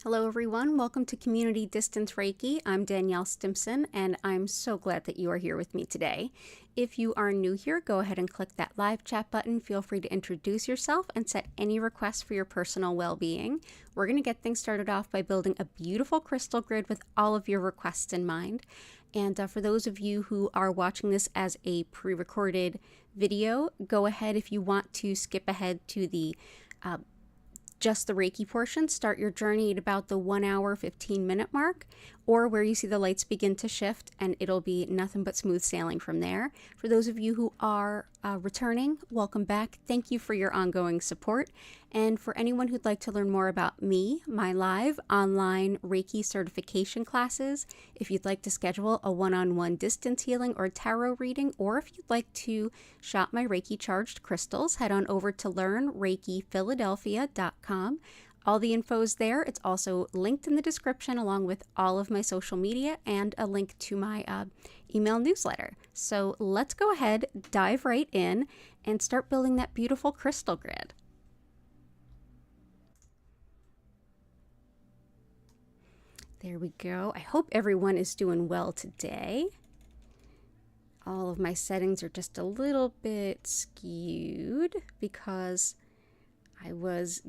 Hello everyone, welcome to Community Distance Reiki. I'm Danielle Stimpson and I'm so glad that you are here with me today. If you are new here, go ahead and click that live chat button. Feel free to introduce yourself and set any requests for your personal well-being. We're going to get things started off by building a beautiful crystal grid with all of your requests in mind. And for those of you who are watching this as a pre-recorded video, go ahead if you want to skip ahead to the just the Reiki portion. Start your journey at about the 1 hour, 15-minute mark, or where you see the lights begin to shift, and it'll be nothing but smooth sailing from there. For those of you who are returning, welcome back. Thank you for your ongoing support. And for anyone who'd like to learn more about me, my live online Reiki certification classes, if you'd like to schedule a one-on-one distance healing or tarot reading, or if you'd like to shop my Reiki charged crystals, head on over to learnreikiphiladelphia.com. All the info is there. It's also linked in the description along with all of my social media and a link to my email newsletter. So let's go ahead, dive right in, and start building that beautiful crystal grid. There we go. I hope everyone is doing well today. All of my settings are just a little bit skewed because I was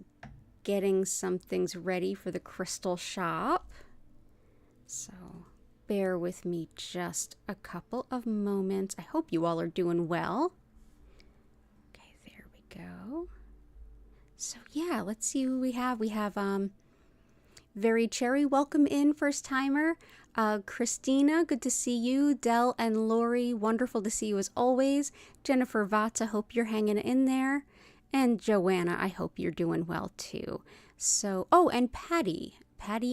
getting some things ready for the crystal shop. So bear with me just a couple of moments. I hope you all are doing well. Okay, there we go. So yeah, let's see who we have. We have Very Cherry, welcome in, first timer. Christina, good to see you. Dell and Lori, wonderful to see you as always. Jennifer Vatsa, hope you're hanging in there. And Joanna, I hope you're doing well too. So, oh, and Patty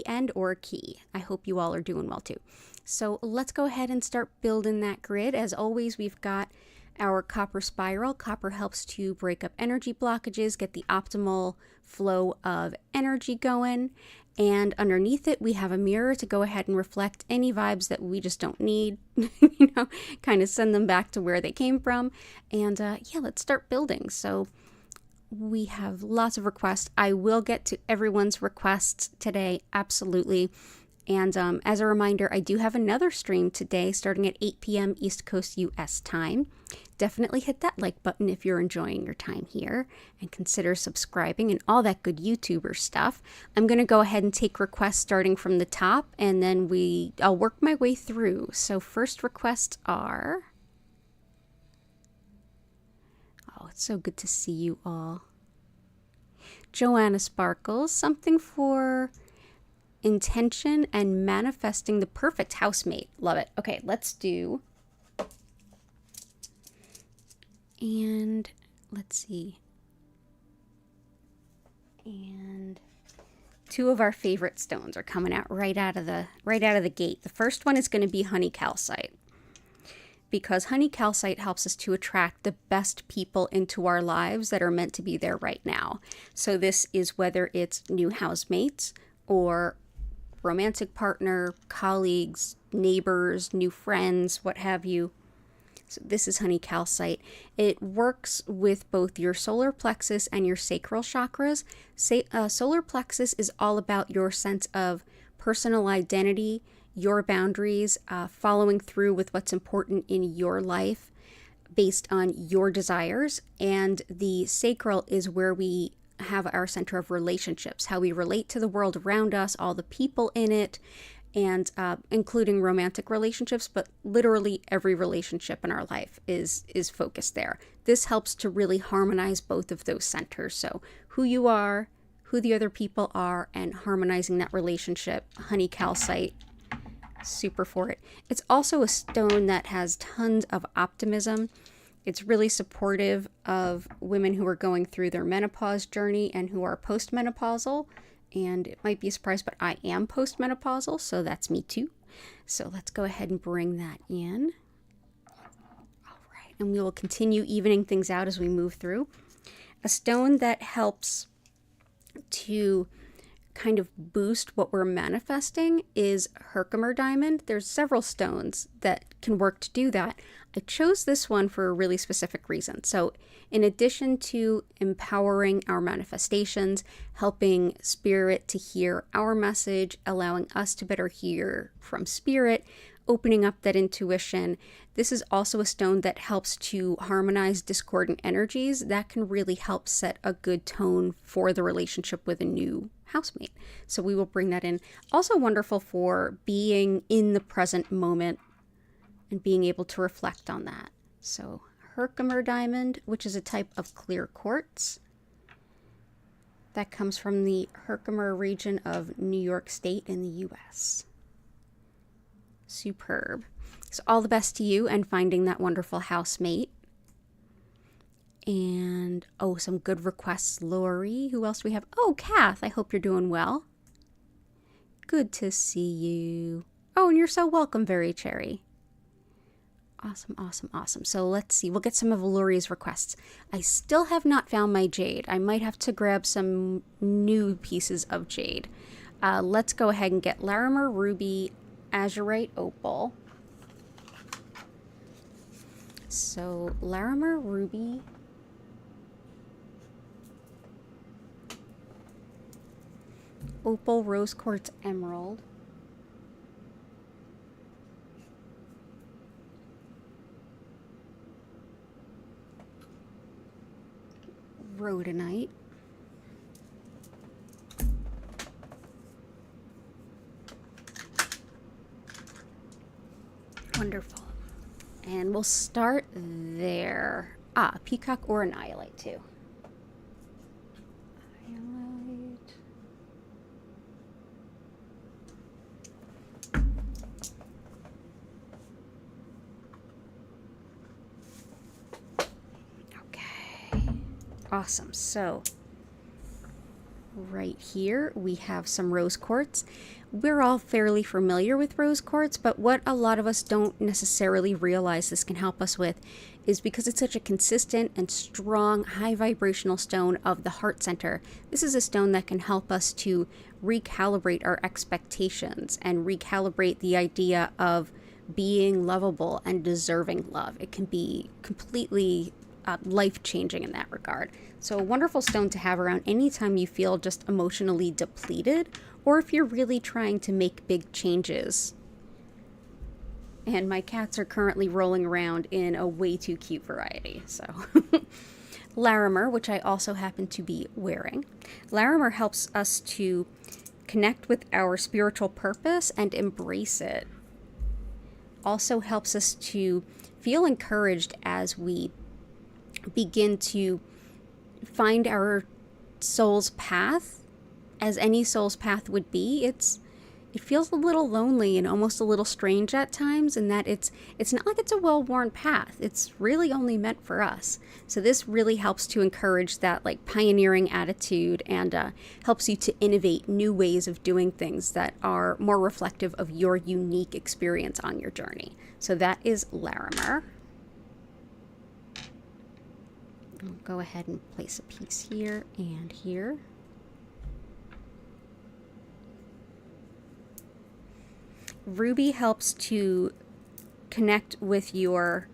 and or Key, I hope you all are doing well too. So let's go ahead and start building that grid. As always, we've got our copper spiral. Copper helps to break up energy blockages, get the optimal flow of energy going. And underneath it, we have a mirror to go ahead and reflect any vibes that we just don't need, kind of send them back to where they came from. And yeah, let's start building. So we have lots of requests. I will get to everyone's requests today, absolutely. And as a reminder, I do have another stream today starting at 8 p.m. East Coast US time. Definitely hit that like button if you're enjoying your time here, and consider subscribing and all that good YouTuber stuff. I'm going to go ahead and take requests starting from the top, and then I'll work my way through. So first requests are... Oh, it's so good to see you all. Joanna Sparkles, something for intention and manifesting the perfect housemate. Love it. Okay, let's do... And let's see. And two of our favorite stones are coming out right out of the gate. The first one is going to be honey calcite, because honey calcite helps us to attract the best people into our lives that are meant to be there right now. So this is whether it's new housemates or romantic partner, colleagues, neighbors, new friends, what have you. So this is honey calcite. It works with both your solar plexus and your sacral chakras. Solar plexus is all about your sense of personal identity, your boundaries, following through with what's important in your life based on your desires. And the sacral is where we have our center of relationships, how we relate to the world around us, all the people in it, and including romantic relationships, but literally every relationship in our life is focused there. This helps to really harmonize both of those centers. So who you are, who the other people are, and harmonizing that relationship. Honey calcite, super for it. It's also a stone that has tons of optimism. It's really supportive of women who are going through their menopause journey and who are postmenopausal. And it might be a surprise, but I am postmenopausal, so that's me too. So let's go ahead and bring that in. All right, and we will continue evening things out as we move through. A stone that helps to kind of boost what we're manifesting is Herkimer diamond. There's several stones that can work to do that. I chose this one for a really specific reason. So in addition to empowering our manifestations, helping spirit to hear our message, allowing us to better hear from spirit, opening up that intuition, this is also a stone that helps to harmonize discordant energies. That can really help set a good tone for the relationship with a new housemate. So we will bring that in. Also wonderful for being in the present moment and being able to reflect on that. So Herkimer diamond, which is a type of clear quartz. That comes from the Herkimer region of New York State in the US. Superb. So all the best to you and finding that wonderful housemate. And oh, some good requests, Lori. Who else do we have? Oh, Kath, I hope you're doing well. Good to see you. Oh, and you're so welcome, Very Cherry. Awesome, awesome, awesome. So let's see. We'll get some of Lori's requests. I still have not found my jade. I might have to grab some new pieces of jade. Let's go ahead and get Larimer Ruby, Azurite Opal. So Larimer Ruby, Opal, Rose Quartz Emerald, Rhodonite, wonderful. And we'll start there. Peacock or Annihilate too. Annihilate. Okay. Awesome. So right here we have some rose quartz. We're all fairly familiar with rose quartz, but what a lot of us don't necessarily realize this can help us with is because it's such a consistent and strong, high vibrational stone of the heart center. This is a stone that can help us to recalibrate our expectations and recalibrate the idea of being lovable and deserving love. It can be completely life-changing in that regard. So a wonderful stone to have around anytime you feel just emotionally depleted, or if you're really trying to make big changes. And my cats are currently rolling around in a way too cute variety. So Larimer, which I also happen to be wearing. Larimer helps us to connect with our spiritual purpose and embrace it. Also helps us to feel encouraged as we begin to find our soul's path, as any soul's path would be. It feels a little lonely and almost a little strange at times, in that it's not like it's a well-worn path. It's really only meant for us. So this really helps to encourage that like pioneering attitude and helps you to innovate new ways of doing things that are more reflective of your unique experience on your journey. So that is Larimer. I'll go ahead and place a piece here and here. Ruby helps to connect with your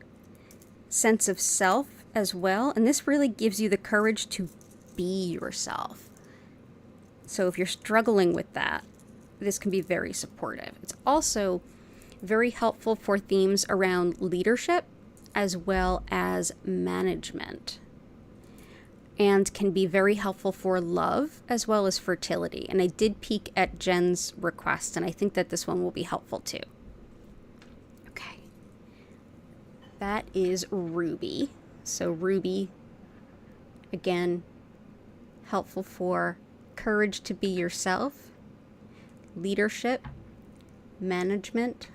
sense of self as well, and this really gives you the courage to be yourself. So if you're struggling with that, this can be very supportive. It's also very helpful for themes around leadership as well as management, and can be very helpful for love as well as fertility. And I did peek at Jen's request, and I think that this one will be helpful too. Okay. That is Ruby. So Ruby, again, helpful for courage to be yourself, leadership, management,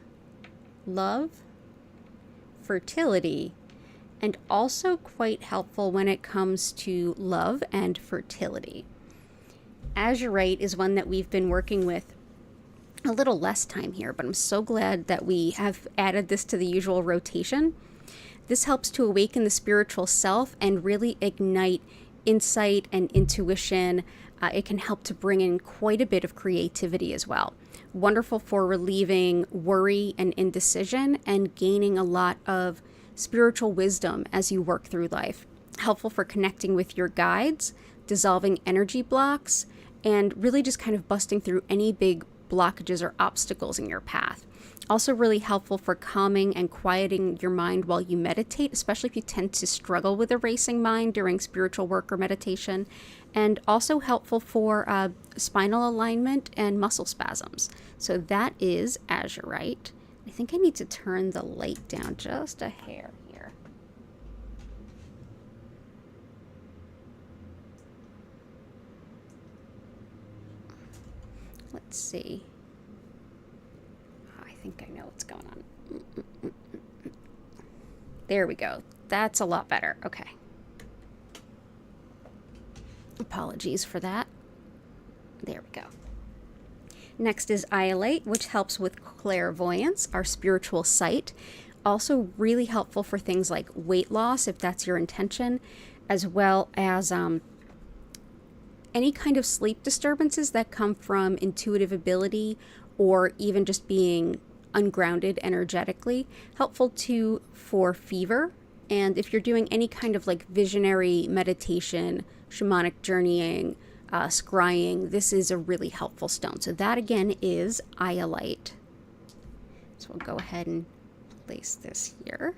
love, fertility, and also quite helpful when it comes to love and fertility. Azurite is one that we've been working with a little less time here, but I'm so glad that we have added this to the usual rotation. This helps to awaken the spiritual self and really ignite insight and intuition, It can help to bring in quite a bit of creativity as well. Wonderful for relieving worry and indecision and gaining a lot of spiritual wisdom as you work through life. Helpful for connecting with your guides, dissolving energy blocks, and really just kind of busting through any big blockages or obstacles in your path. Also really helpful for calming and quieting your mind while you meditate, especially if you tend to struggle with a racing mind during spiritual work or meditation. And also helpful for spinal alignment and muscle spasms. So that is azurite. I think I need to turn the light down just a hair here. Let's see. I think I know what's going on. There we go. That's a lot better. Okay. Apologies for that. There we go. Next is iolite, which helps with clairvoyance, our spiritual sight. Also really helpful for things like weight loss, if that's your intention, as well as any kind of sleep disturbances that come from intuitive ability or even just being ungrounded energetically. Helpful too for fever. And if you're doing any kind of like visionary meditation, shamanic journeying, scrying, this is a really helpful stone. So that again is iolite. So we'll go ahead and place this here.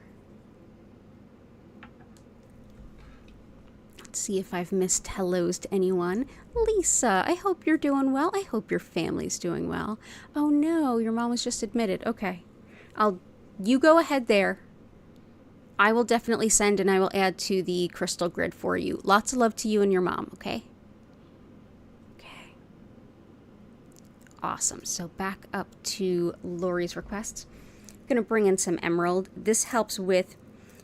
Let's see if I've missed hellos to anyone. Lisa, I hope you're doing well. I hope your family's doing well. Oh no, your mom was just admitted. Okay. You go ahead there. I will definitely send and I will add to the crystal grid for you. Lots of love to you and your mom, okay? Okay. Awesome. So back up to Lori's requests. I'm going to bring in some emerald. This helps with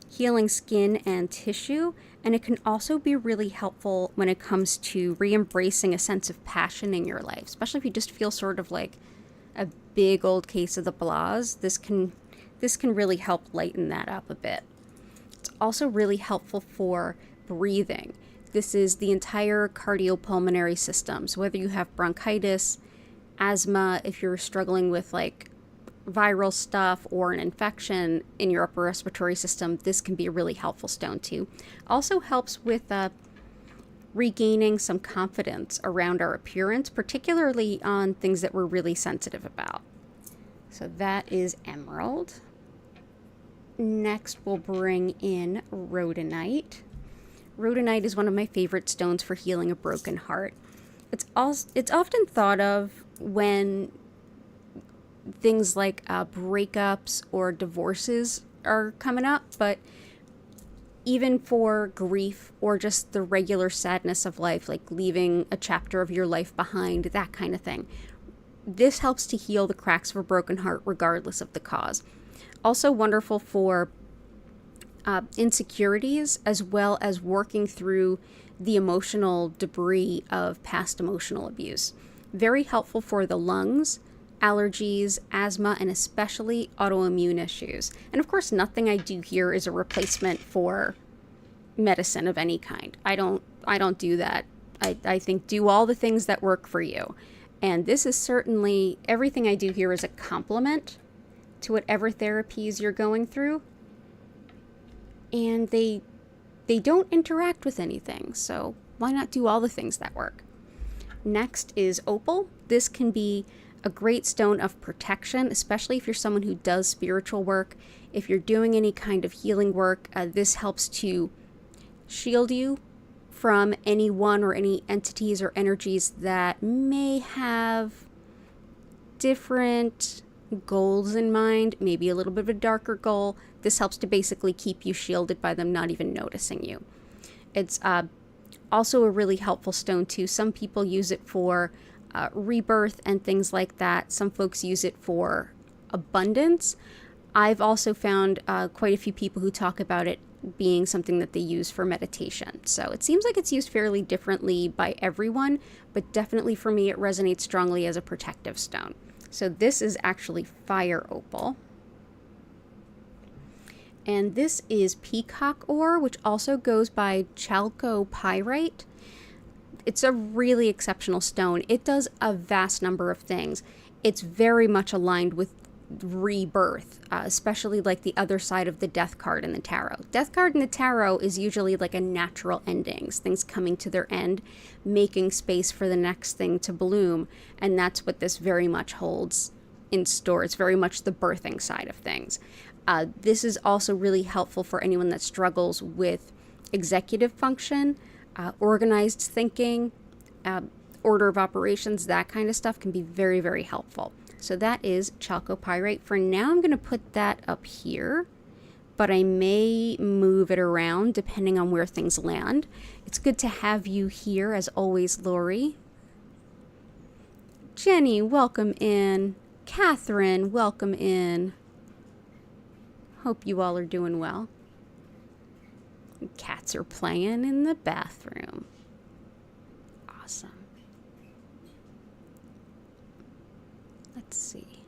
healing skin and tissue, and it can also be really helpful when it comes to re-embracing a sense of passion in your life, especially if you just feel sort of like a big old case of the blahs. This can really help lighten that up a bit. It's also really helpful for breathing. This is the entire cardiopulmonary system. So whether you have bronchitis, asthma, if you're struggling with like viral stuff or an infection in your upper respiratory system, this can be a really helpful stone too. Also helps with regaining some confidence around our appearance, particularly on things that we're really sensitive about. So that is emerald. Next, we'll bring in rhodonite. Rhodonite is one of my favorite stones for healing a broken heart. It's often thought of when things like breakups or divorces are coming up, but even for grief or just the regular sadness of life, like leaving a chapter of your life behind, that kind of thing. This helps to heal the cracks of a broken heart regardless of the cause. Also wonderful for insecurities, as well as working through the emotional debris of past emotional abuse. Very helpful for the lungs, allergies, asthma, and especially autoimmune issues. And of course, nothing I do here is a replacement for medicine of any kind. I don't do that. I think do all the things that work for you. And this is certainly, everything I do here is a complement to whatever therapies you're going through. And they don't interact with anything, so why not do all the things that work? Next is opal. This can be a great stone of protection, especially if you're someone who does spiritual work. If you're doing any kind of healing work, this helps to shield you from anyone or any entities or energies that may have different goals in mind, maybe a little bit of a darker goal. This helps to basically keep you shielded by them not even noticing you. It's also a really helpful stone too. Some people use it for rebirth and things like that. Some folks use it for abundance. I've also found quite a few people who talk about it being something that they use for meditation. So it seems like it's used fairly differently by everyone, but definitely for me it resonates strongly as a protective stone. So this is actually fire opal. And this is peacock ore, which also goes by chalcopyrite. It's a really exceptional stone. It does a vast number of things. It's very much aligned with rebirth, especially like the other side of the death card in the tarot. Death card in the tarot is usually like a natural endings, things coming to their end, making space for the next thing to bloom. And that's what this very much holds in store. It's very much the birthing side of things. This is also really helpful for anyone that struggles with executive function, organized thinking, order of operations, that kind of stuff can be very, very helpful. So that is chalcopyrite. For now, I'm going to put that up here, but I may move it around depending on where things land. It's good to have you here, as always, Lori. Jenny, welcome in. Catherine, welcome in. Hope you all are doing well. Cats are playing in the bathroom. Awesome. Let's see.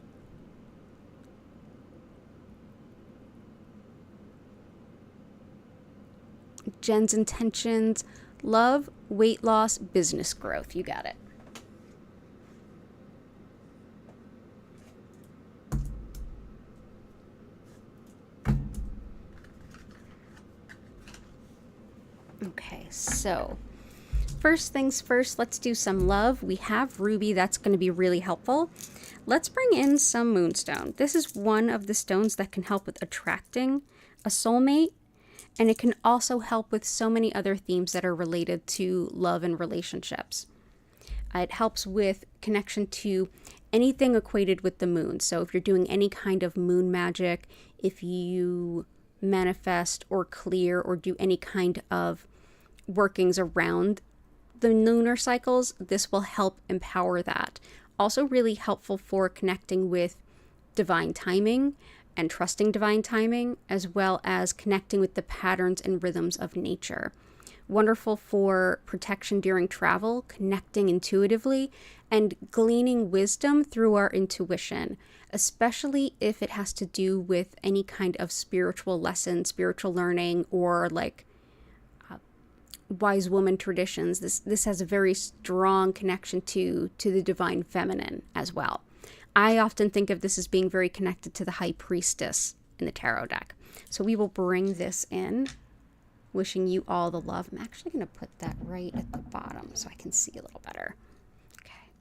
Jen's intentions: love, weight loss, business growth. You got it. Okay, so first things first, let's do some love. We have ruby. That's going to be really helpful. Let's bring in some moonstone. This is one of the stones that can help with attracting a soulmate, and it can also help with so many other themes that are related to love and relationships. It helps with connection to anything equated with the moon. So if you're doing any kind of moon magic, if you manifest or clear or do any kind of workings around the lunar cycles, this will help empower that. Also really helpful for connecting with divine timing and trusting divine timing, as well as connecting with the patterns and rhythms of nature. Wonderful for protection during travel, connecting intuitively, and gleaning wisdom through our intuition, especially if it has to do with any kind of spiritual lesson, spiritual learning, or like wise woman traditions. This has a very strong connection to the divine feminine as well. I often think of this as being very connected to the high priestess in the tarot deck. So we will bring this in, wishing you all the love. I'm actually going to put that right at the bottom so I can see a little better. Okay.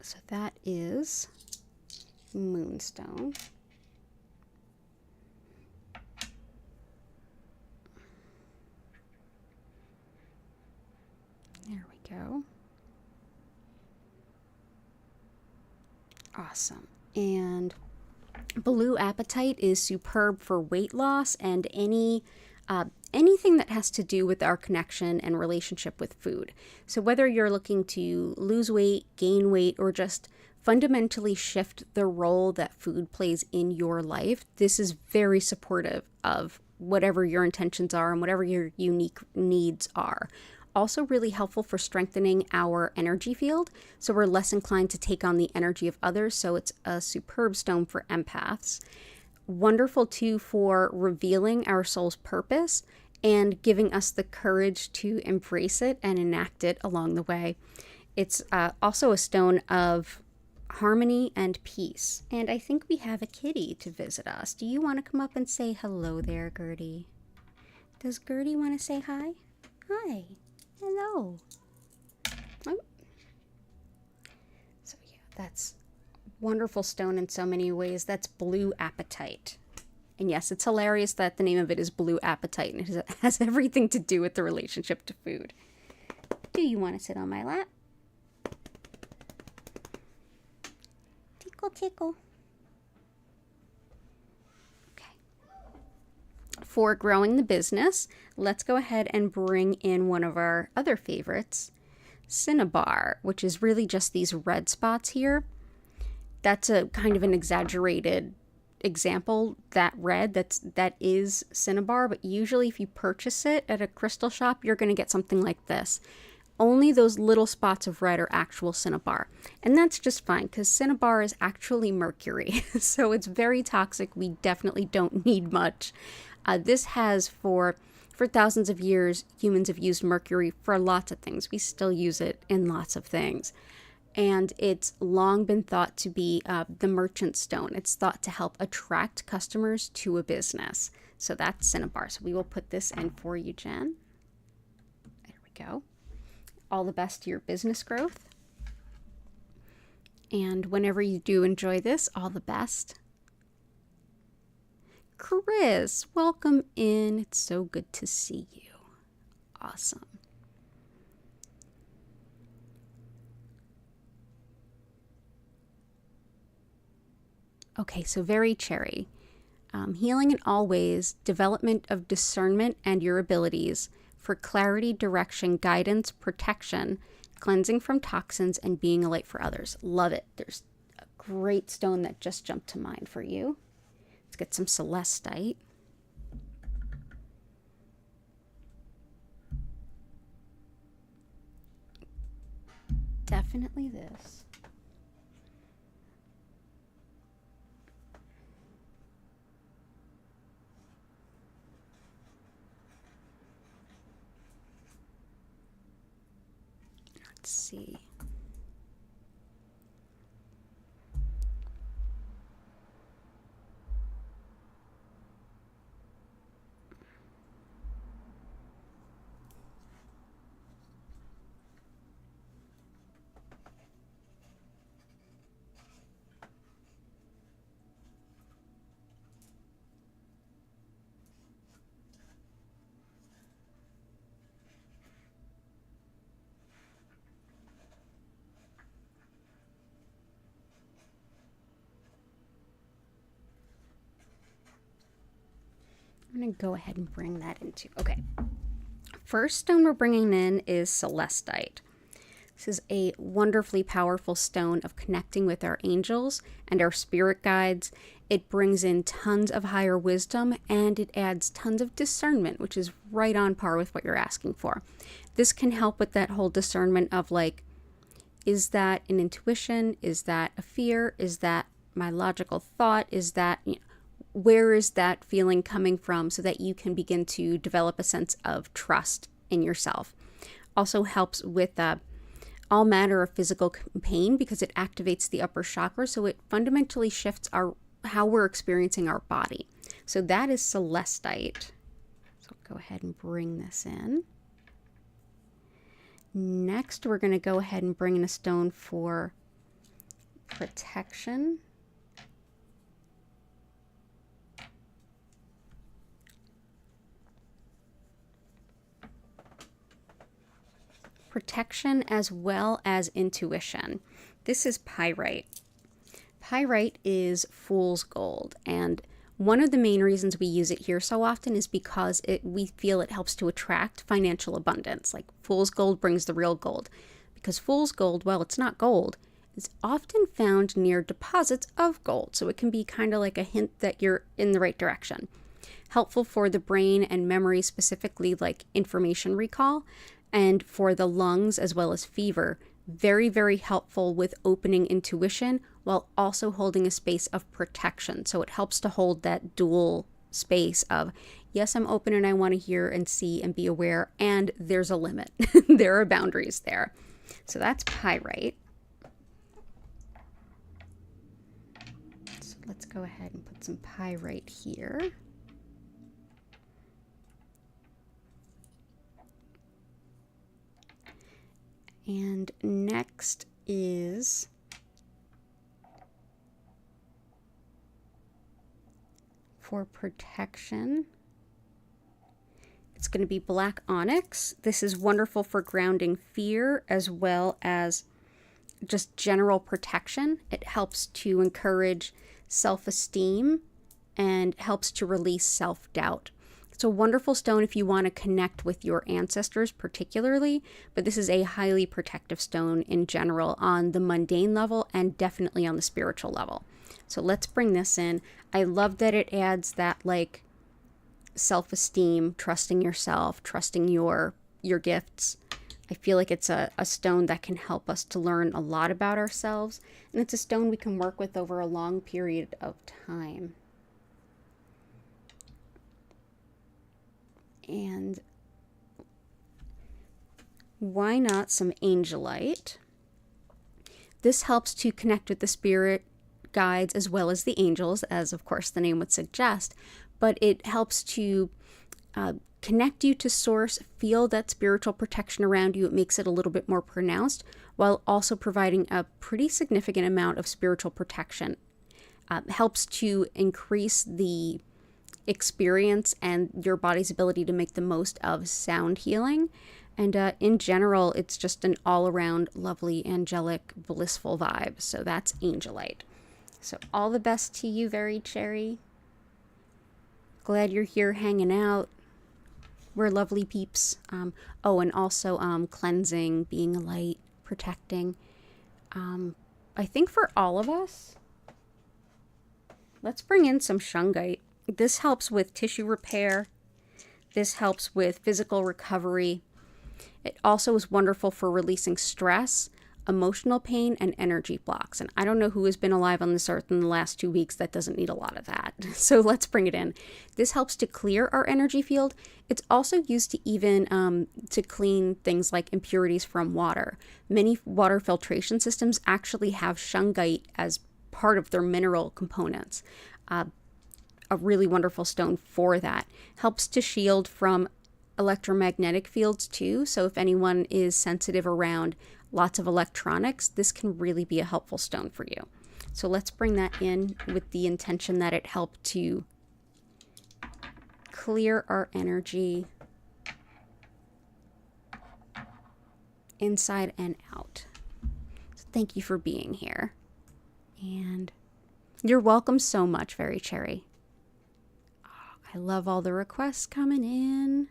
So that is moonstone. There we go. Awesome. And blue apatite is superb for weight loss and anything that has to do with our connection and relationship with food. So whether you're looking to lose weight, gain weight, or just fundamentally shift the role that food plays in your life, this is very supportive of whatever your intentions are and whatever your unique needs are. Also really helpful for strengthening our energy field, so we're less inclined to take on the energy of others, so it's a superb stone for empaths. Wonderful too for revealing our soul's purpose and giving us the courage to embrace it and enact it along the way. It's also a stone of harmony and peace. And I think we have a kitty to visit us. Do you want to come up and say hello there, Gertie? Does Gertie want to say hi? Hi. Hello. Oh. So yeah, that's wonderful stone in so many ways. That's blue apatite. And yes, it's hilarious that the name of it is blue apatite, and it has everything to do with the relationship to food. Do you want to sit on my lap? Tickle, tickle. For growing the business, let's go ahead and bring in one of our other favorites, cinnabar, which is really just these red spots here. That's a kind of an exaggerated example. That red, that is cinnabar, but usually if you purchase it at a crystal shop, you're going to get something like this. Only those little spots of red are actual cinnabar. And that's just fine, because cinnabar is actually mercury. So it's very toxic. We definitely don't need much. This has for thousands of years, humans have used mercury for lots of things. We still use it in lots of things. And it's long been thought to be the merchant stone. It's thought to help attract customers to a business. So that's cinnabar. So we will put this in for you, Jen. There we go. All the best to your business growth. And whenever you do enjoy this, all the best. Chris, welcome in. It's so good to see you. Awesome. Okay, so very cherry. Healing in all ways, development of discernment and your abilities for clarity, direction, guidance, protection, cleansing from toxins, and being a light for others. Love it. There's a great stone that just jumped to mind for you. Let's get some celestite. Definitely this. Let's see. I'm going to go ahead and bring that into, okay. First stone we're bringing in is celestite. This is a wonderfully powerful stone of connecting with our angels and our spirit guides. It brings in tons of higher wisdom, and it adds tons of discernment, which is right on par with what you're asking for. This can help with that whole discernment of like, is that an intuition? Is that a fear? Is that my logical thought? Is that, where is that feeling coming from, so that you can begin to develop a sense of trust in yourself. Also helps with all manner of physical pain because it activates the upper chakra, so it fundamentally shifts how we're experiencing our body. So that is celestite. So I'll go ahead and bring this in. Next, we're going to go ahead and bring in a stone for protection. Protection as well as intuition. This is pyrite. Pyrite is fool's gold, and one of the main reasons we use it here so often is because we feel it helps to attract financial abundance. Like fool's gold brings the real gold. Because fool's gold, well, it's not gold, is often found near deposits of gold, so it can be kind of like a hint that you're in the right direction. Helpful for the brain and memory, specifically like information recall, and for the lungs as well as fever. Very, very helpful with opening intuition while also holding a space of protection. So it helps to hold that dual space of, yes, I'm open and I want to hear and see and be aware, and there's a limit. There are boundaries there. So that's pyrite. So let's go ahead and put some pyrite here. And next is for protection. It's going to be black onyx. This is wonderful for grounding fear as well as just general protection. It helps to encourage self-esteem and helps to release self-doubt. It's a wonderful stone if you want to connect with your ancestors particularly, but this is a highly protective stone in general on the mundane level and definitely on the spiritual level. So let's bring this in. I love that it adds that like self-esteem, trusting yourself, trusting your gifts. I feel like it's a stone that can help us to learn a lot about ourselves, and it's a stone we can work with over a long period of time. And why not some angelite? This helps to connect with the spirit guides as well as the angels, as of course the name would suggest, but it helps to connect you to source, feel that spiritual protection around you. It makes it a little bit more pronounced while also providing a pretty significant amount of spiritual protection. Helps to increase the experience and your body's ability to make the most of sound healing. And in general, it's just an all-around lovely, angelic, blissful vibe. So that's angelite. So all the best to you, Very Cherry. Glad you're here hanging out. We're lovely peeps. Oh, and also cleansing, being a light, protecting. I think for all of us, let's bring in some shungite. This helps with tissue repair. This helps with physical recovery. It also is wonderful for releasing stress, emotional pain, and energy blocks. And I don't know who has been alive on this earth in the last 2 weeks that doesn't need a lot of that. So let's bring it in. This helps to clear our energy field. It's also used to even to clean things like impurities from water. Many water filtration systems actually have shungite as part of their mineral components. A really wonderful stone for that. Helps to shield from electromagnetic fields too. So if anyone is sensitive around lots of electronics, this can really be a helpful stone for you. So let's bring that in with the intention that it helped to clear our energy inside and out. So thank you for being here. And you're welcome so much, Very Cherry. Oh, I love all the requests coming in.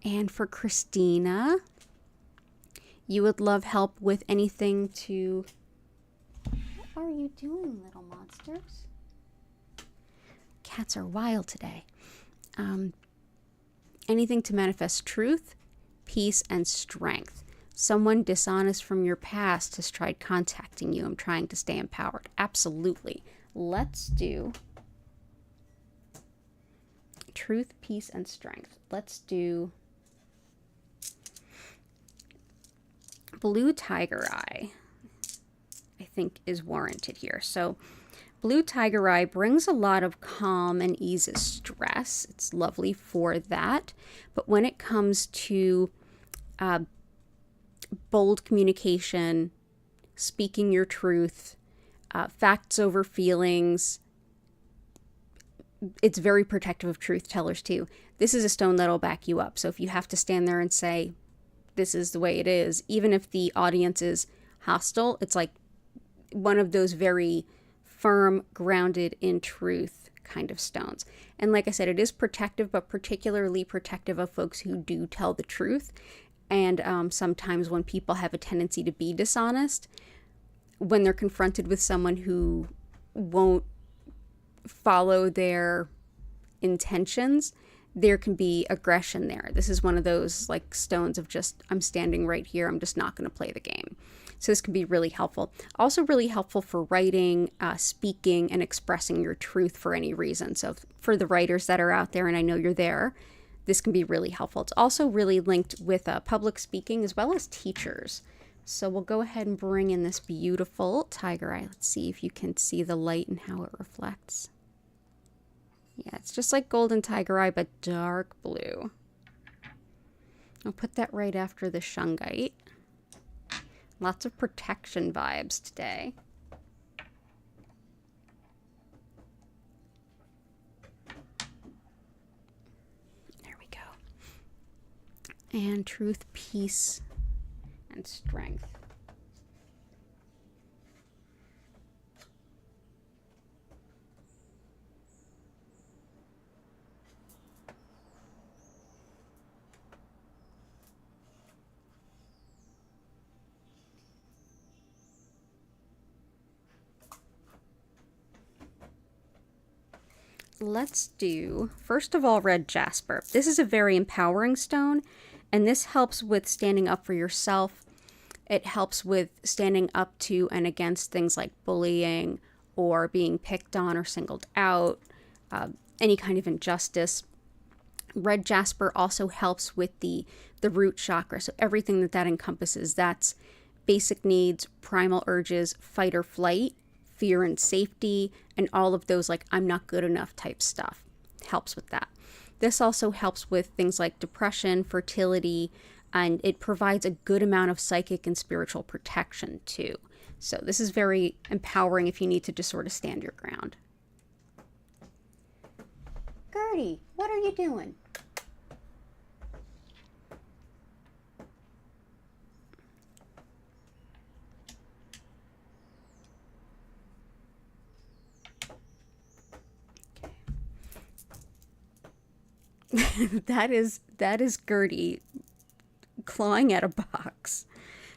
And for Christina, you would love help with anything to... What are you doing, little monsters? Cats are wild today. Anything to manifest truth, peace, and strength. Someone dishonest from your past has tried contacting you. I'm trying to stay empowered. Absolutely. Let's do truth, peace, and strength. Let's do blue tiger eye, I think is warranted here. So blue tiger eye brings a lot of calm and eases stress. It's lovely for that. But when it comes to bold communication, speaking your truth, facts over feelings, it's very protective of truth tellers too. This is a stone that'll back you up. So if you have to stand there and say, this is the way it is, even if the audience is hostile, it's like one of those very firm, grounded in truth kind of stones. And like I said, it is protective, but particularly protective of folks who do tell the truth. And sometimes when people have a tendency to be dishonest, when they're confronted with someone who won't follow their intentions, there can be aggression there. This is one of those like stones of just, I'm standing right here, I'm just not going to play the game. So this can be really helpful. Also really helpful for writing, speaking, and expressing your truth for any reason. So for the writers that are out there, and I know you're there, this can be really helpful. It's also really linked with public speaking as well as teachers. So we'll go ahead and bring in this beautiful tiger eye. Let's see if you can see the light and how it reflects. Yeah, it's just like golden tiger eye, but dark blue. I'll put that right after the shungite. Lots of protection vibes today. There we go. And truth, peace, and strength. Let's do, first of all, red jasper. This is a very empowering stone, and this helps with standing up for yourself. It helps with standing up to and against things like bullying or being picked on or singled out, any kind of injustice. Red jasper also helps with the root chakra. So everything that encompasses, that's basic needs, primal urges, fight or flight, fear and safety, and all of those like I'm not good enough type stuff. Helps with that. This also helps with things like depression, fertility, and it provides a good amount of psychic and spiritual protection too. So this is very empowering if you need to just sort of stand your ground. Gertie, what are you doing? that is Gertie clawing at a box.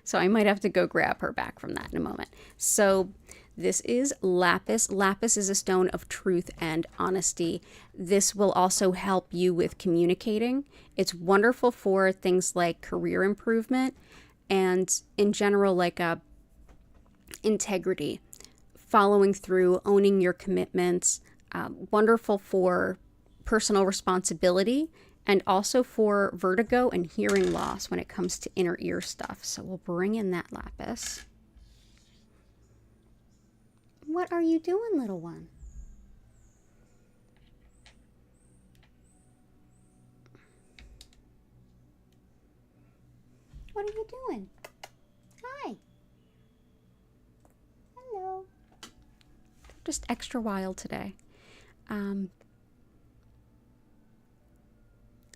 So I might have to go grab her back from that in a moment. So this is lapis. Lapis is a stone of truth and honesty. This will also help you with communicating. It's wonderful for things like career improvement and in general like integrity, following through, owning your commitments. Wonderful for personal responsibility and also for vertigo and hearing loss when it comes to inner ear stuff. So we'll bring in that lapis. What are you doing, little one? What are you doing? Hi. Hello. Just extra wild today.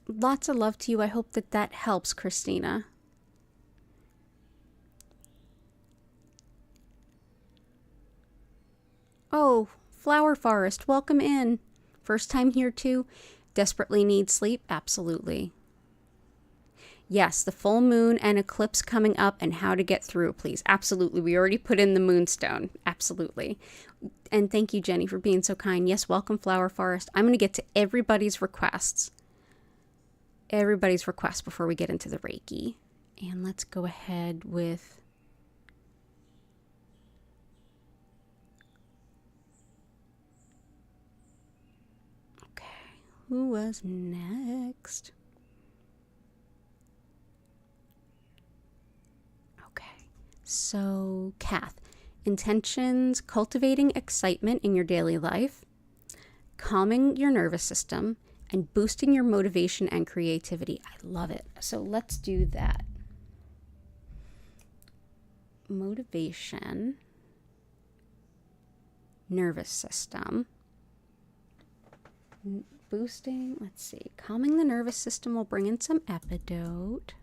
Lots of love to you. I hope that helps, Christina. Oh, Flower Forest, welcome in. First time here too? Desperately need sleep? Absolutely. Yes, the full moon and eclipse coming up and how to get through, please. Absolutely. We already put in the moonstone. Absolutely. And thank you, Jenny, for being so kind. Yes, welcome, Flower Forest. I'm going to get to everybody's requests. Everybody's requests before we get into the Reiki. And let's go ahead with... Okay, who was next? Okay, so Kath, intentions, cultivating excitement in your daily life, calming your nervous system, and boosting your motivation and creativity. I love it. So let's do that. Motivation, nervous system, boosting, let's see, calming the nervous system. We'll bring in some epidote.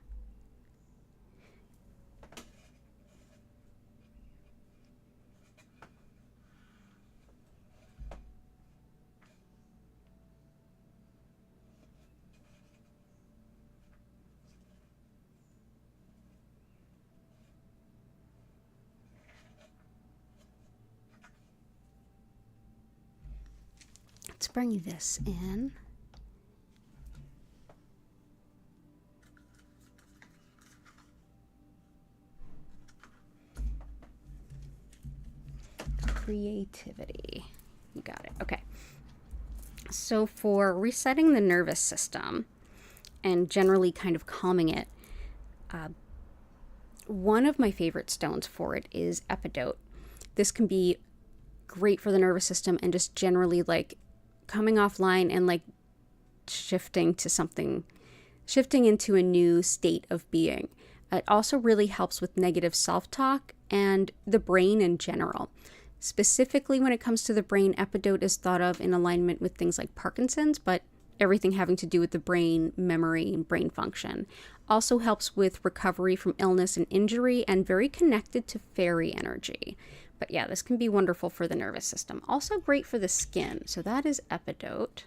Let's bring this in. Creativity. You got it. Okay. So for resetting the nervous system and generally kind of calming it, one of my favorite stones for it is epidote. This can be great for the nervous system and just generally like coming offline and like shifting into a new state of being. It also really helps with negative self-talk and the brain in general. Specifically when it comes to the brain, epidote is thought of in alignment with things like Parkinson's, but everything having to do with the brain, memory, and brain function. Also helps with recovery from illness and injury and very connected to fairy energy. But yeah, this can be wonderful for the nervous system. Also great for the skin. So that is epidote.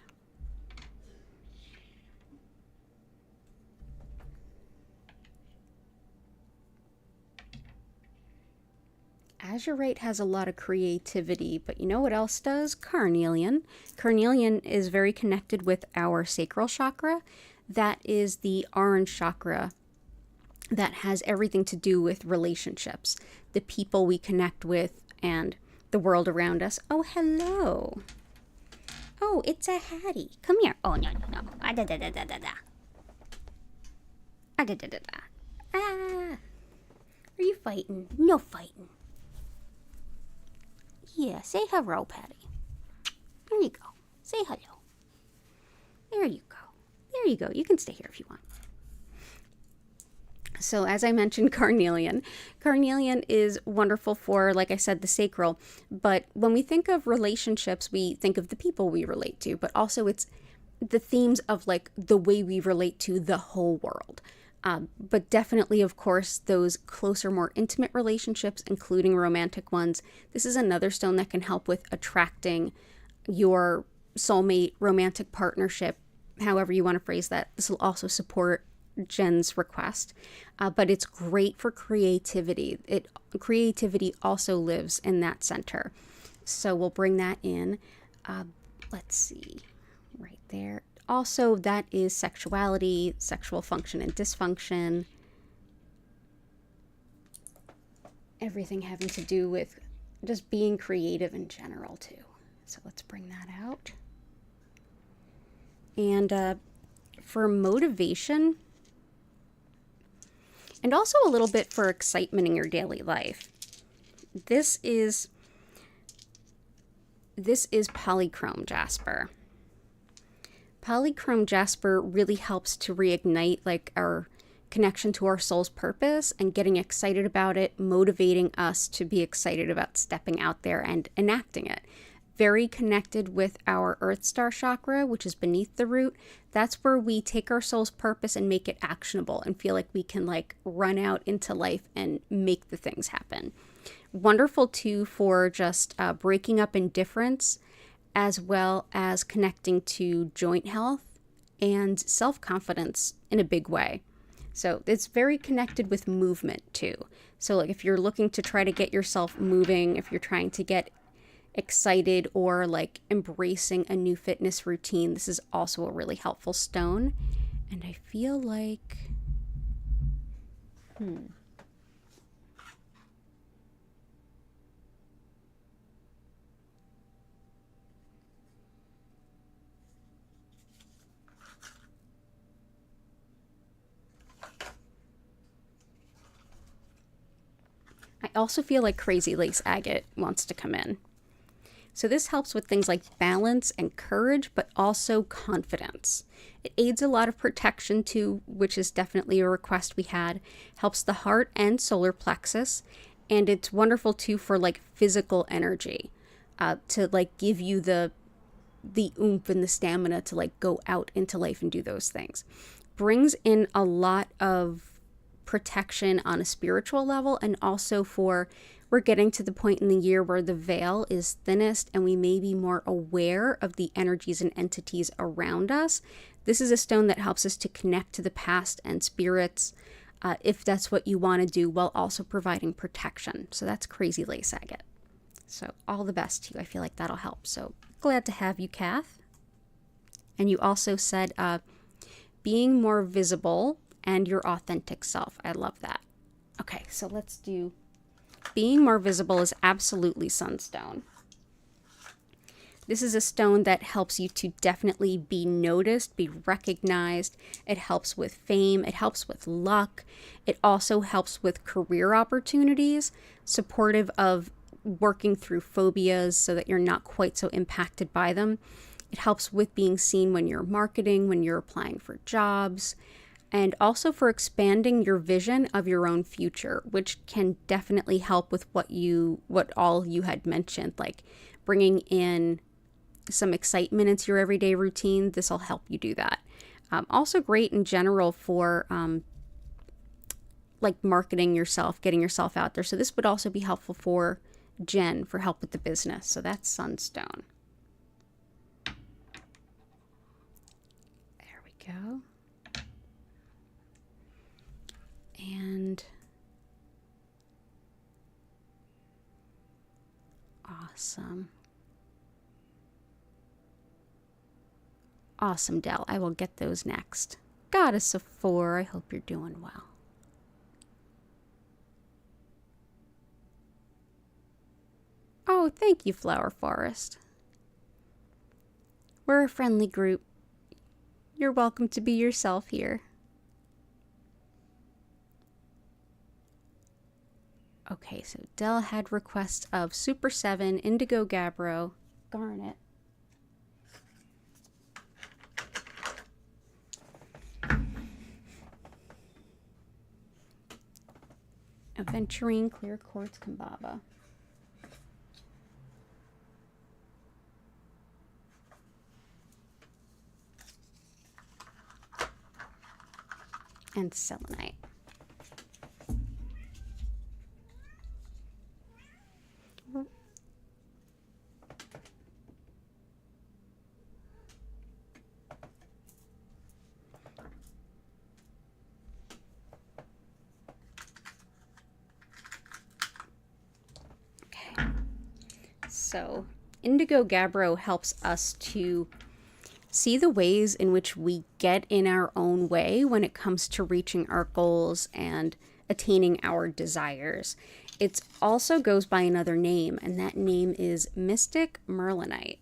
Azurite has a lot of creativity, but you know what else does? Carnelian. Carnelian is very connected with our sacral chakra. That is the orange chakra that has everything to do with relationships, the people we connect with, and the world around us. Oh, hello. Oh, it's a Hattie. Come here. Oh, no, no, no. Ah, da, da, da, da, da, da. Ah, da, da, da, da. Ah. Are you fighting? No fighting. Yeah, say hello, Patty. There you go. Say hello. There you go. There you go. You can stay here if you want. So as I mentioned, carnelian. Carnelian is wonderful for, like I said, the sacral. But when we think of relationships, we think of the people we relate to, but also it's the themes of like the way we relate to the whole world. But definitely, of course, those closer, more intimate relationships, including romantic ones. This is another stone that can help with attracting your soulmate, romantic partnership, however you want to phrase that. This will also support Jen's request, but it's great for creativity. Creativity also lives in that center. So we'll bring that in. Let's see, right there. Also, that is sexuality, sexual function and dysfunction. Everything having to do with just being creative in general, too. So let's bring that out. And for motivation, and also a little bit for excitement in your daily life, this is polychrome jasper. Polychrome jasper really helps to reignite like our connection to our soul's purpose and getting excited about it, motivating us to be excited about stepping out there and enacting it. Very connected with our Earth Star chakra, which is beneath the root. That's where we take our soul's purpose and make it actionable and feel like we can like run out into life and make the things happen. Wonderful too for just breaking up indifference, as well as connecting to joint health and self-confidence in a big way. So it's very connected with movement too. So like if you're looking to try to get yourself moving, if you're trying to get excited or like embracing a new fitness routine, this is also a really helpful stone. And I feel like I also feel like Crazy Lace Agate wants to come in. So this helps with things like balance and courage, but also confidence. It aids a lot of protection too, which is definitely a request we had. Helps the heart and solar plexus. And it's wonderful too for like physical energy, to like give you the oomph and the stamina to like go out into life and do those things. Brings in a lot of protection on a spiritual level, and also for we're getting to the point in the year where the veil is thinnest and we may be more aware of the energies and entities around us. This is a stone that helps us to connect to the past and spirits, if that's what you want to do, while also providing protection. So that's Crazy Lace Agate. So all the best to you. I feel like that'll help. So glad to have you, Kath. And you also said being more visible and your authentic self. I love that. Okay, so let's do being more visible is absolutely sunstone. This is a stone that helps you to definitely be noticed, be recognized. It helps with fame. It helps with luck. It also helps with career opportunities, supportive of working through phobias so that you're not quite so impacted by them. It helps with being seen when you're marketing, when you're applying for jobs, and also for expanding your vision of your own future, which can definitely help with what all you had mentioned, like bringing in some excitement into your everyday routine. This will help you do that. Also great in general for like marketing yourself, getting yourself out there. So this would also be helpful for Jen for help with the business. So that's sunstone. There we go. And awesome. Awesome, Dell. I will get those next. Goddess of Four, I hope you're doing well. Oh, thank you, Flower Forest. We're a friendly group. You're welcome to be yourself here. Okay, so Dell had requests of Super 7, Indigo Gabbro, Garnet, Aventurine Clear Quartz Kambaba, and Selenite. So Indigo Gabbro helps us to see the ways in which we get in our own way when it comes to reaching our goals and attaining our desires. It also goes by another name, and that name is Mystic Merlinite.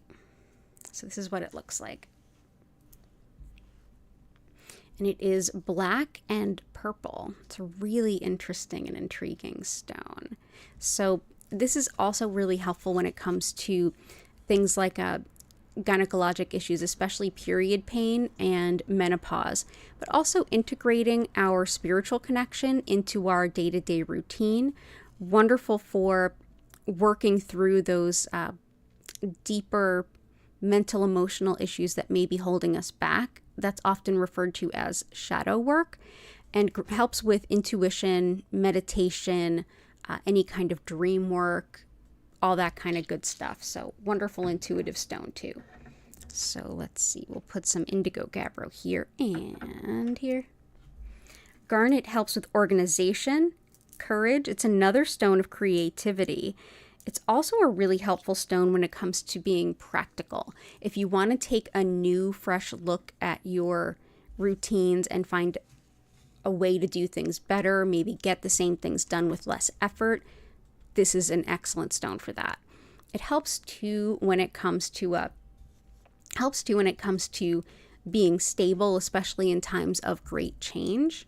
So this is what it looks like. And it is black and purple. It's a really interesting and intriguing stone. So this is also really helpful when it comes to things like gynecologic issues, especially period pain and menopause, but also integrating our spiritual connection into our day-to-day routine. Wonderful for working through those deeper mental, emotional issues that may be holding us back. That's often referred to as shadow work, and helps with intuition, meditation, any kind of dream work, all that kind of good stuff. So wonderful intuitive stone too. So let's see, we'll put some Indigo Gabbro here and here. Garnet helps with organization, courage. It's another stone of creativity. It's also a really helpful stone when it comes to being practical. If you want to take a new, fresh look at your routines and find a way to do things better, maybe get the same things done with less effort, this is an excellent stone for that. It helps too when it comes to being stable, especially in times of great change.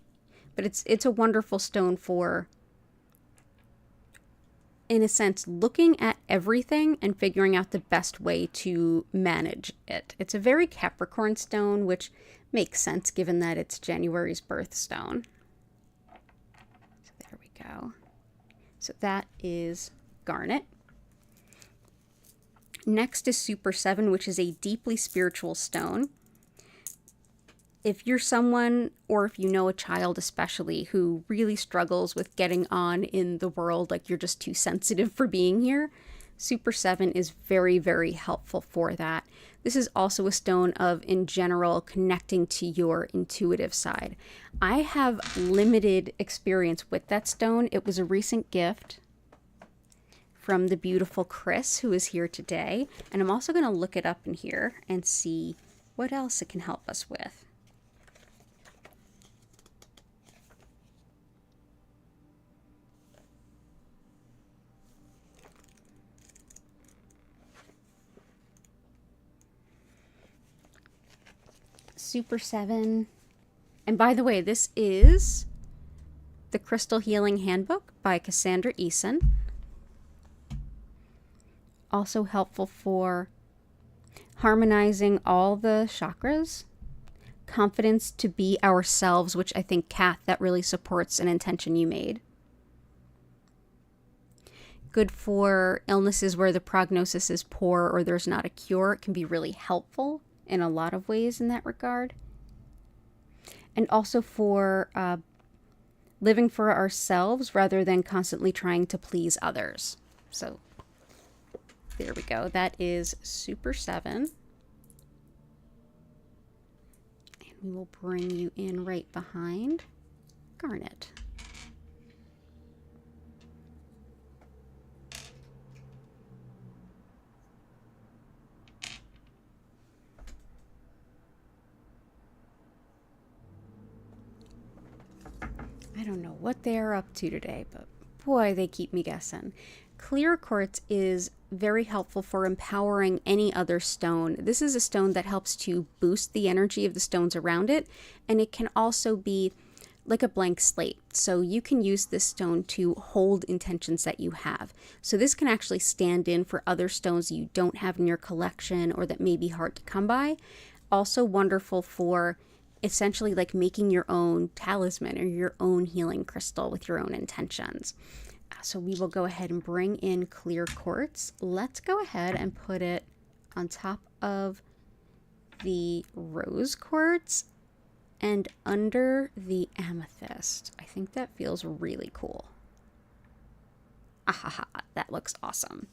But it's a wonderful stone for, in a sense, looking at everything and figuring out the best way to manage it. It's a very Capricorn stone, which makes sense given that it's January's birthstone. So there we go. So that is Garnet. Next is Super 7, which is a deeply spiritual stone. If you're someone, or if you know a child especially, who really struggles with getting on in the world, like you're just too sensitive for being here, Super 7 is very, very helpful for that. This is also a stone of, in general, connecting to your intuitive side. I have limited experience with that stone. It was a recent gift from the beautiful Chris, who is here today. And I'm also going to look it up in here and see what else it can help us with. Super 7. And by the way, this is the Crystal Healing Handbook by Cassandra Eason. Also helpful for harmonizing all the chakras. Confidence to be ourselves, which I think, Kath, that really supports an intention you made. Good for illnesses where the prognosis is poor or there's not a cure. It can be really helpful in a lot of ways in that regard. And also for living for ourselves rather than constantly trying to please others. So there we go. That is Super 7. And we will bring you in right behind Garnet. I don't know what they are up to today, but boy, they keep me guessing. Clear quartz is very helpful for empowering any other stone. This is a stone that helps to boost the energy of the stones around it, and it can also be like a blank slate. So you can use this stone to hold intentions that you have. So this can actually stand in for other stones you don't have in your collection or that may be hard to come by. Also wonderful for essentially like making your own talisman or your own healing crystal with your own intentions. So we will go ahead and bring in clear quartz. Let's go ahead and put it on top of the rose quartz and under the amethyst. I think that feels really cool. Ahaha, that looks awesome.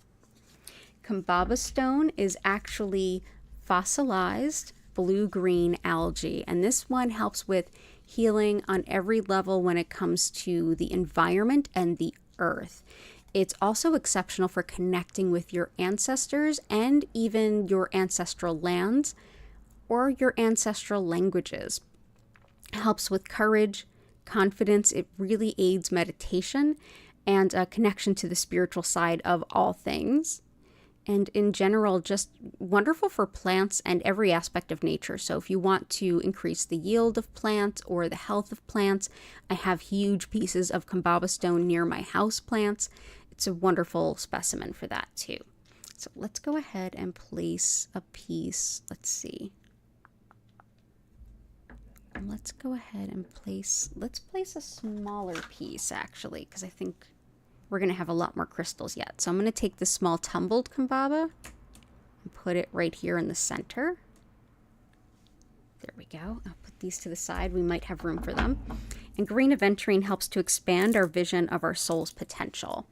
Kambaba stone is actually fossilized blue-green algae, and this one helps with healing on every level when it comes to the environment and the earth. It's also exceptional for connecting with your ancestors and even your ancestral lands or your ancestral languages. It helps with courage, confidence. It really aids meditation and a connection to the spiritual side of all things. And in general, just wonderful for plants and every aspect of nature. So if you want to increase the yield of plants or the health of plants, I have huge pieces of Kambaba stone near my house plants. It's a wonderful specimen for that too. So let's go ahead and place a piece. Let's see. Let's go ahead and place a smaller piece actually, because I think we're going to have a lot more crystals yet. So I'm going to take this small tumbled Kambaba and put it right here in the center. There we go. I'll put these to the side. We might have room for them. And green aventurine helps to expand our vision of our soul's potential.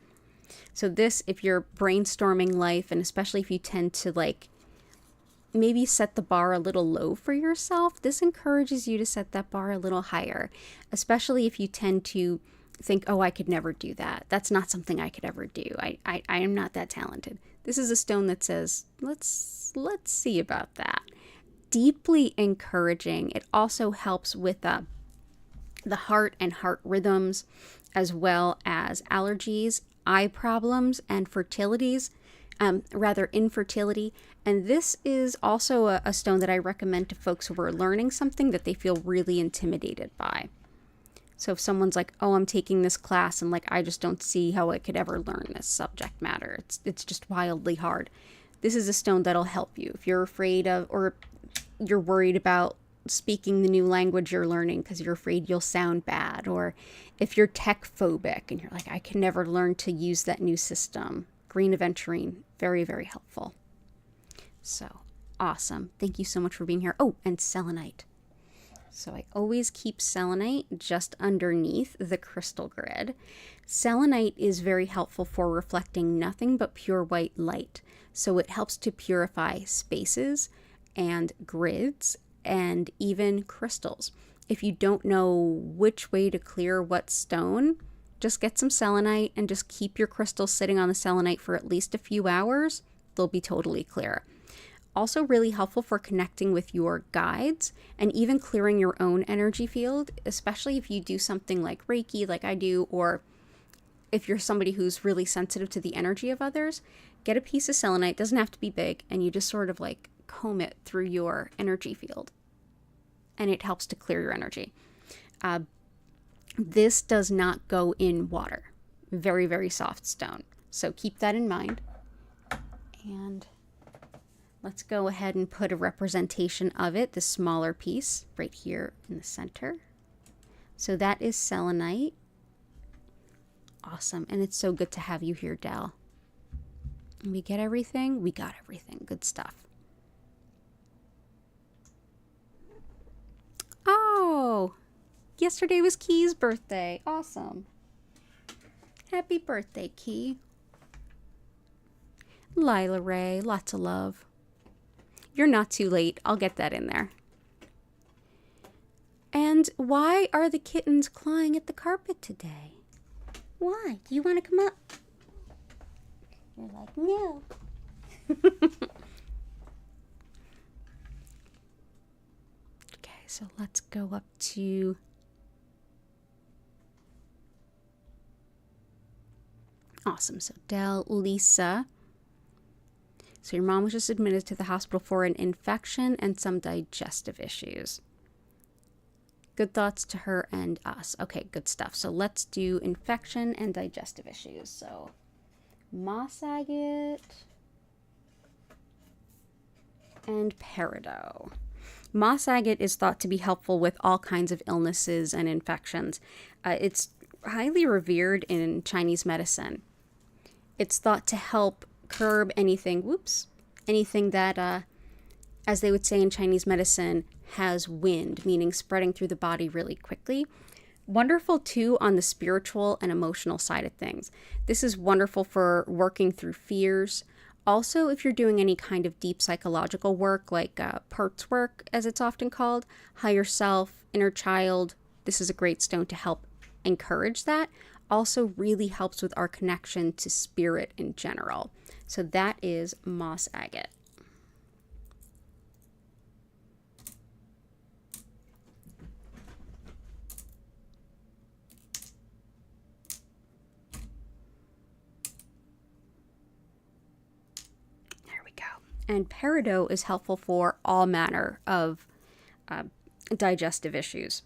So this, if you're brainstorming life, and especially if you tend to like maybe set the bar a little low for yourself, this encourages you to set that bar a little higher, especially if you tend to think, oh, I could never do that. That's not something I could ever do. I am not that talented. This is a stone that says, let's see about that. Deeply encouraging. It also helps with the heart and heart rhythms, as well as allergies, eye problems, and infertility. And this is also a stone that I recommend to folks who are learning something that they feel really intimidated by. So if someone's like, oh, I'm taking this class and like, I just don't see how I could ever learn this subject matter. It's just wildly hard. This is a stone that'll help you. If you're afraid of, or you're worried about speaking the new language you're learning because you're afraid you'll sound bad, or if you're tech phobic and you're like, I can never learn to use that new system, green aventurine, very, very helpful. So awesome. Thank you so much for being here. Oh, and selenite. So I always keep selenite just underneath the crystal grid. Selenite is very helpful for reflecting nothing but pure white light. So it helps to purify spaces and grids and even crystals. If you don't know which way to clear what stone, just get some selenite and just keep your crystals sitting on the selenite for at least a few hours. They'll be totally clear. Also really helpful for connecting with your guides and even clearing your own energy field, especially if you do something like Reiki, like I do, or if you're somebody who's really sensitive to the energy of others. Get a piece of selenite, doesn't have to be big, and you just sort of like comb it through your energy field. And it helps to clear your energy. This does not go in water. Very, very soft stone. So keep that in mind. And let's go ahead and put a representation of it, the smaller piece, right here in the center. So that is selenite. Awesome. And it's so good to have you here, Del. We get everything? We got everything. Good stuff. Oh, yesterday was Key's birthday. Awesome. Happy birthday, Key. Lila Ray, lots of love. You're not too late. I'll get that in there. And why are the kittens clawing at the carpet today? Why? Do you want to come up? You're like, no. Okay, so let's go up to Awesome. So Dell, Lisa. So your mom was just admitted to the hospital for an infection and some digestive issues. Good thoughts to her and us. Okay, good stuff. So let's do infection and digestive issues. So moss agate and peridot. Moss agate is thought to be helpful with all kinds of illnesses and infections. It's highly revered in Chinese medicine. It's thought to help curb anything that, as they would say in Chinese medicine, has wind, meaning spreading through the body really quickly. Wonderful too on the spiritual and emotional side of things. This is wonderful for working through fears. Also, if you're doing any kind of deep psychological work, like parts work, as it's often called, higher self, inner child, this is a great stone to help encourage that. Also really helps with our connection to spirit in general. So that is moss agate. And peridot is helpful for all manner of digestive issues,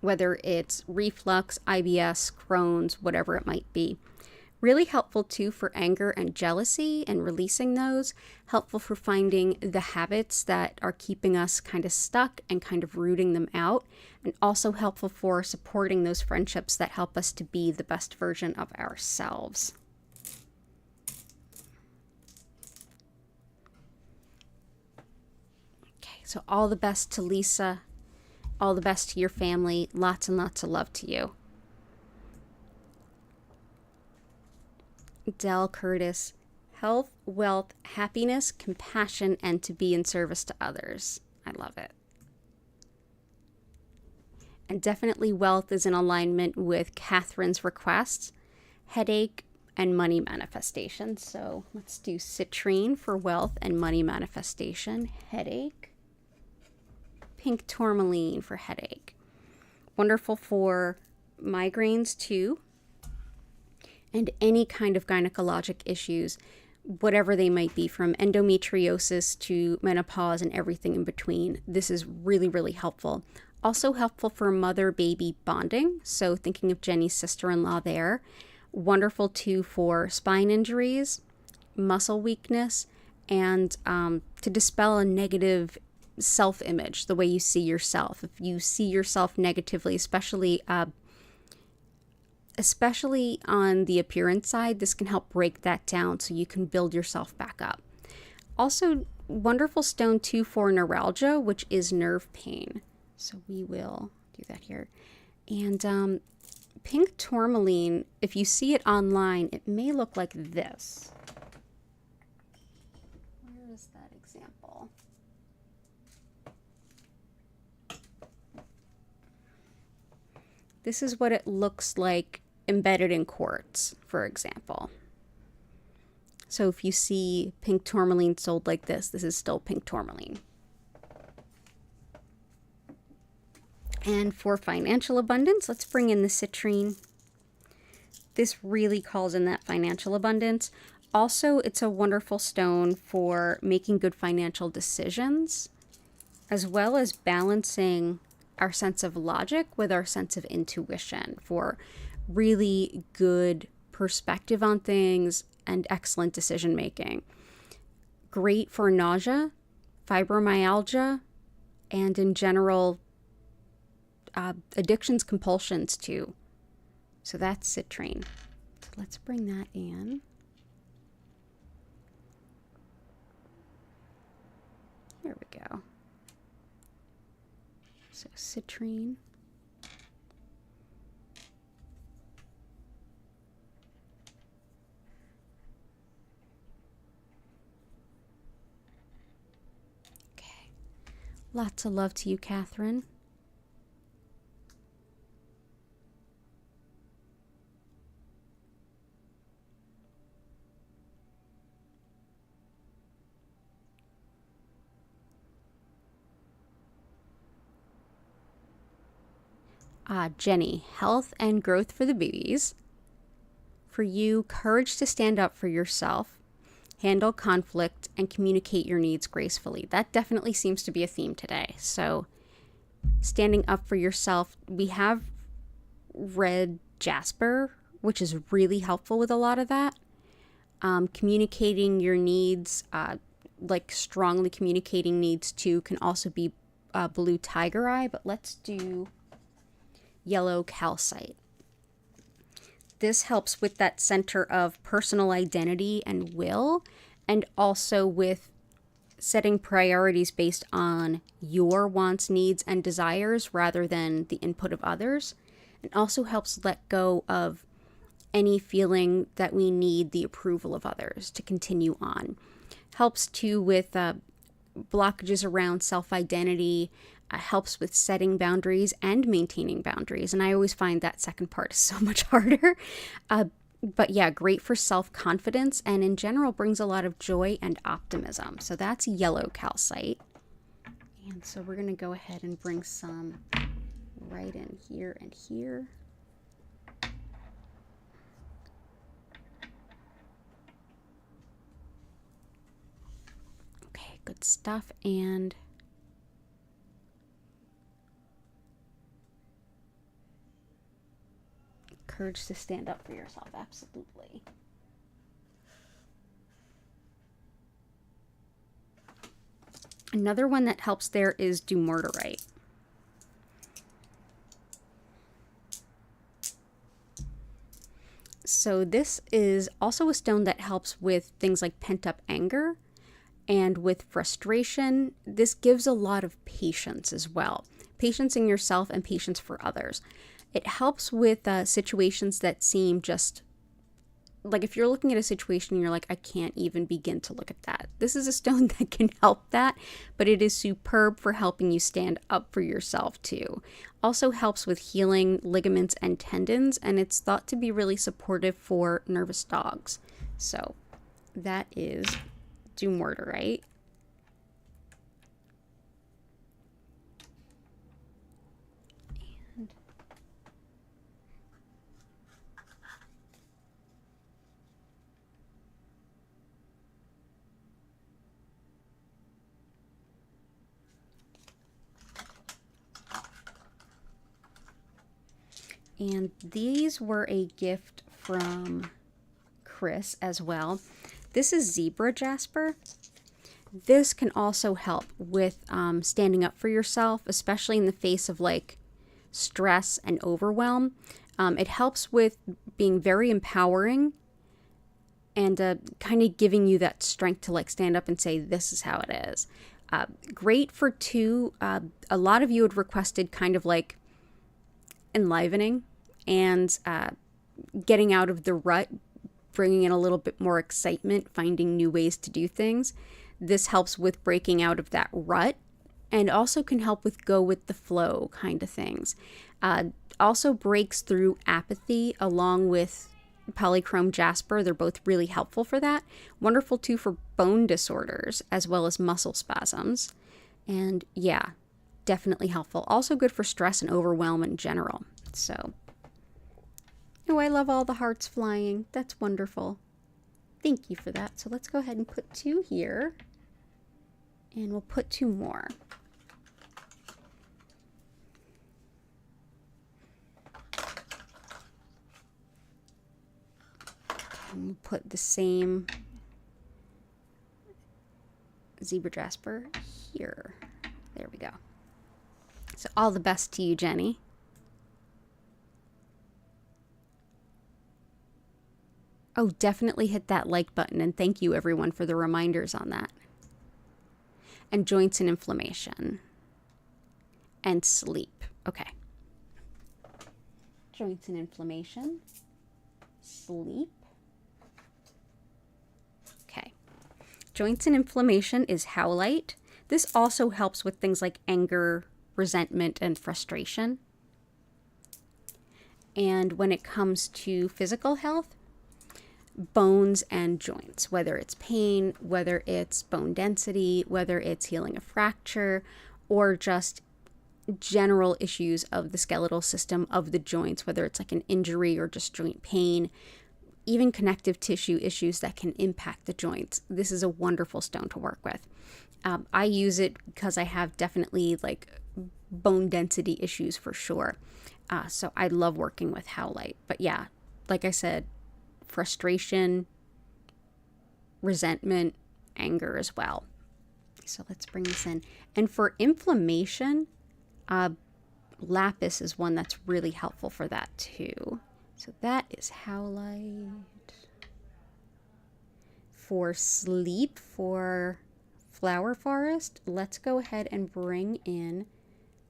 whether it's reflux, IBS, Crohn's, whatever it might be. Really helpful too for anger and jealousy and releasing those. Helpful for finding the habits that are keeping us kind of stuck and kind of rooting them out. And also helpful for supporting those friendships that help us to be the best version of ourselves. So all the best to Lisa, all the best to your family, lots and lots of love to you. Dell Curtis, health, wealth, happiness, compassion, and to be in service to others. I love it. And definitely wealth is in alignment with Catherine's requests, headache, and money manifestation. So let's do citrine for wealth and money manifestation, headache. Pink tourmaline for headache. Wonderful for migraines too. And any kind of gynecologic issues, whatever they might be, from endometriosis to menopause and everything in between. This is really, really helpful. Also helpful for mother-baby bonding. So thinking of Jenny's sister-in-law there. Wonderful too for spine injuries, muscle weakness, and to dispel a negative self-image, the way you see yourself. If you see yourself negatively, especially on the appearance side, this can help break that down so you can build yourself back up. Also, wonderful stone too for neuralgia, which is nerve pain. So we will do that here. And pink tourmaline, if you see it online, it may look like this. Where is that example? This is what it looks like embedded in quartz, for example. So if you see pink tourmaline sold like this is still pink tourmaline. And for financial abundance, let's bring in the citrine. This really calls in that financial abundance. Also, it's a wonderful stone for making good financial decisions, as well as balancing our sense of logic with our sense of intuition for really good perspective on things and excellent decision making. Great for nausea, fibromyalgia, and in general, addictions, compulsions too. So that's citrine. So let's bring that in. There we go. So citrine. Okay. Lots of love to you, Catherine. Jenny, health and growth for the babies. For you, courage to stand up for yourself, handle conflict, and communicate your needs gracefully. That definitely seems to be a theme today. So standing up for yourself, we have red jasper, which is really helpful with a lot of that. Communicating your needs, like strongly communicating needs too, can also be blue tiger eye, but let's do yellow calcite. This helps with that center of personal identity and will, and also with setting priorities based on your wants, needs, and desires rather than the input of others. It also helps let go of any feeling that we need the approval of others to continue on. Helps too with blockages around self-identity, helps with setting boundaries and maintaining boundaries. And I always find that second part is so much harder. But yeah, great for self-confidence, and in general brings a lot of joy and optimism. So that's yellow calcite. And so we're going to go ahead and bring some right in here and here. Okay, good stuff. And courage to stand up for yourself, absolutely. Another one that helps there is dumortierite. So this is also a stone that helps with things like pent-up anger and with frustration. This gives a lot of patience as well. Patience in yourself and patience for others. It helps with situations that seem just like, if you're looking at a situation and you're like, I can't even begin to look at that. This is a stone that can help that, but it is superb for helping you stand up for yourself too. Also helps with healing ligaments and tendons, and it's thought to be really supportive for nervous dogs. So that is dumortierite. And these were a gift from Chris as well. This is zebra jasper. This can also help with standing up for yourself, especially in the face of like stress and overwhelm. It helps with being very empowering and kind of giving you that strength to like stand up and say, this is how it is. Great for two. A lot of you had requested kind of like enlivening and getting out of the rut, bringing in a little bit more excitement, finding new ways to do things. This helps with breaking out of that rut, and also can help with go with the flow kind of things. Also breaks through apathy along with polychrome jasper. They're both really helpful for that. Wonderful too for bone disorders as well as muscle spasms. And yeah, definitely helpful. Also good for stress and overwhelm in general. So, oh, I love all the hearts flying. That's wonderful. Thank you for that. So let's go ahead and put 2 here. And we'll put 2 more. And we'll put the same zebra jasper here. There we go. So all the best to you, Jenny. Oh, definitely hit that like button, and thank you everyone for the reminders on that. And joints and inflammation. And sleep. Okay. Joints and inflammation. Sleep. Okay. Joints and inflammation is howlite. This also helps with things like anger, resentment, and frustration. And when it comes to physical health, bones and joints, whether it's pain, whether it's bone density, whether it's healing a fracture, or just general issues of the skeletal system of the joints, whether it's like an injury or just joint pain, even connective tissue issues that can impact the joints. This is a wonderful stone to work with. I use it because I have definitely like bone density issues for sure. So I love working with howlite. But yeah, like I said, frustration, resentment, anger as well. So let's bring this in. And for inflammation, lapis is one that's really helpful for that too. So that is howlite. For sleep, for flower forest, let's go ahead and bring in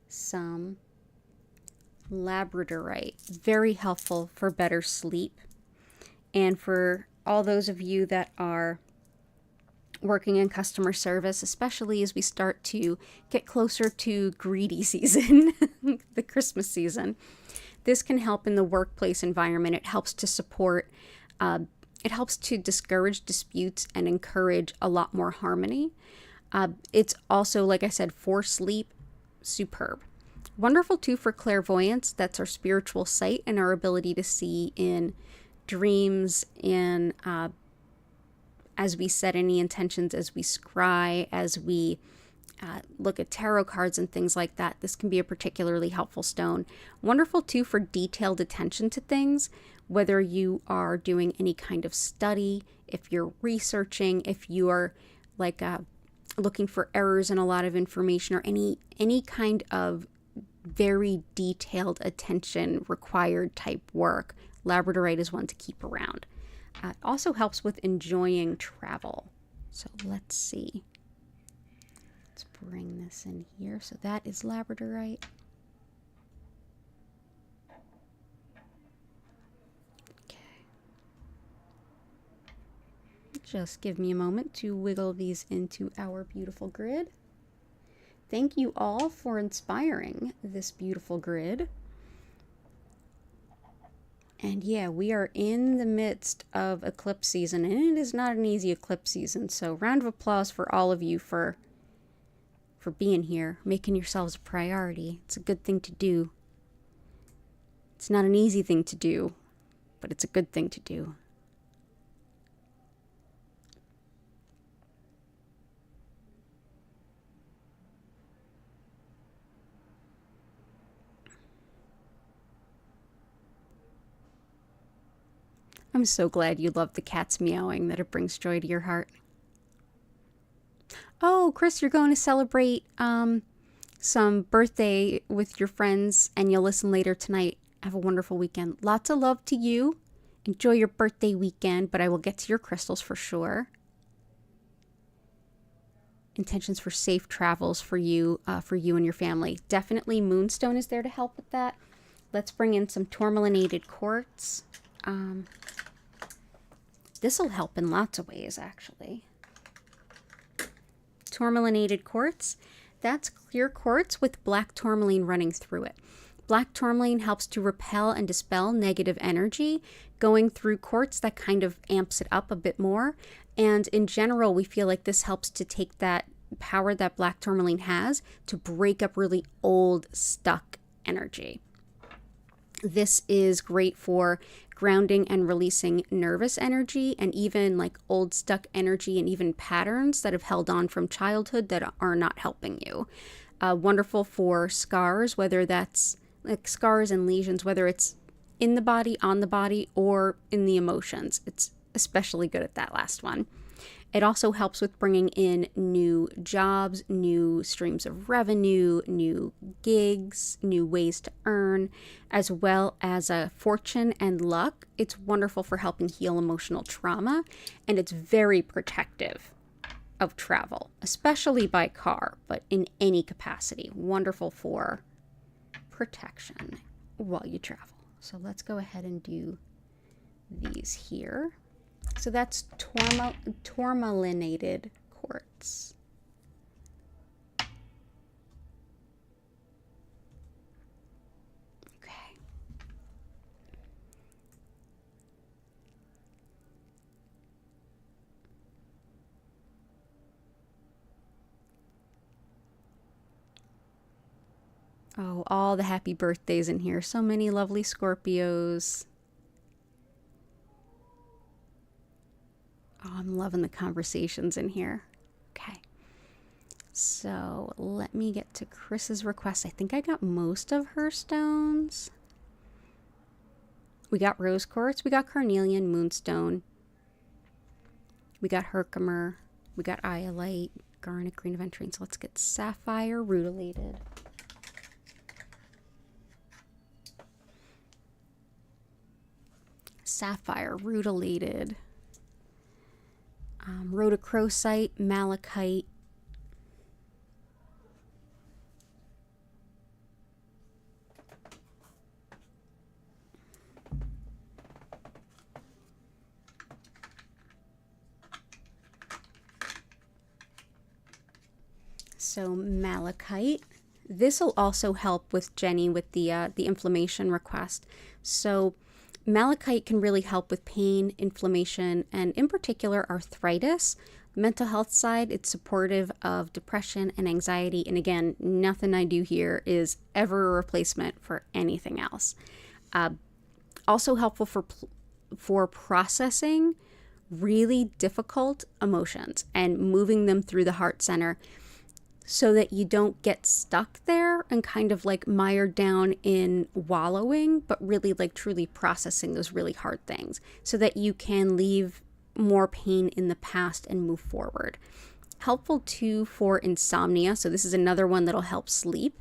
some labradorite. Very helpful for better sleep. And for all those of you that are working in customer service, especially as we start to get closer to greedy season, the Christmas season, this can help in the workplace environment. It helps to support, it helps to discourage disputes and encourage a lot more harmony. It's also, like I said, for sleep, superb. Wonderful too for clairvoyance. That's our spiritual sight and our ability to see in dreams, in as we set any intentions, as we scry, as we look at tarot cards and things like that. This can be a particularly helpful stone. Wonderful too for detailed attention to things, whether you are doing any kind of study, if you're researching, if you are like looking for errors in a lot of information, or any kind of very detailed attention required type work. Labradorite is one to keep around. It also helps with enjoying travel. So let's see. Let's bring this in here. So that is labradorite. Okay. Just give me a moment to wiggle these into our beautiful grid. Thank you all for inspiring this beautiful grid. And yeah, we are in the midst of eclipse season, and it is not an easy eclipse season. So round of applause for all of you for being here, making yourselves a priority. It's a good thing to do. It's not an easy thing to do, but it's a good thing to do. I'm so glad you love the cat's meowing, that it brings joy to your heart. Oh, Chris, you're going to celebrate some birthday with your friends, and you'll listen later tonight. Have a wonderful weekend. Lots of love to you. Enjoy your birthday weekend, but I will get to your crystals for sure. Intentions for safe travels for you and your family. Definitely Moonstone is there to help with that. Let's bring in some tourmalinated quartz. This will help in lots of ways, actually. Tourmalinated quartz. That's clear quartz with black tourmaline running through it. Black tourmaline helps to repel and dispel negative energy. Going through quartz, that kind of amps it up a bit more. And in general, we feel like this helps to take that power that black tourmaline has to break up really old, stuck energy. This is great for grounding and releasing nervous energy, and even like old stuck energy and even patterns that have held on from childhood that are not helping you. Wonderful for scars, whether that's like scars and lesions, whether it's in the body, on the body, or in the emotions. It's especially good at that last one. It also helps with bringing in new jobs, new streams of revenue, new gigs, new ways to earn, as well as a fortune and luck. It's wonderful for helping heal emotional trauma, and it's very protective of travel, especially by car, but in any capacity. Wonderful for protection while you travel. So let's go ahead and do these here. So that's tourmalinated quartz. Okay. Oh, all the happy birthdays in here. So many lovely Scorpios. I'm loving the conversations in here. Okay. So let me get to Chris's request. I think I got most of her stones. We got rose quartz, we got carnelian, moonstone, we got herkimer, we got iolite, garnet, green aventurine. So let's get sapphire rutilated. Sapphire rutilated, rhodochrosite, malachite, so malachite. This will also help with Jenny with the inflammation request. So malachite can really help with pain, inflammation, and in particular arthritis. Mental health side, it's supportive of depression and anxiety. And again, nothing I do here is ever a replacement for anything else. Also helpful for processing really difficult emotions and moving them through the heart center, so that you don't get stuck there and kind of like mired down in wallowing, but really like truly processing those really hard things so that you can leave more pain in the past and move forward. Helpful too for insomnia. So this is another one that'll help sleep.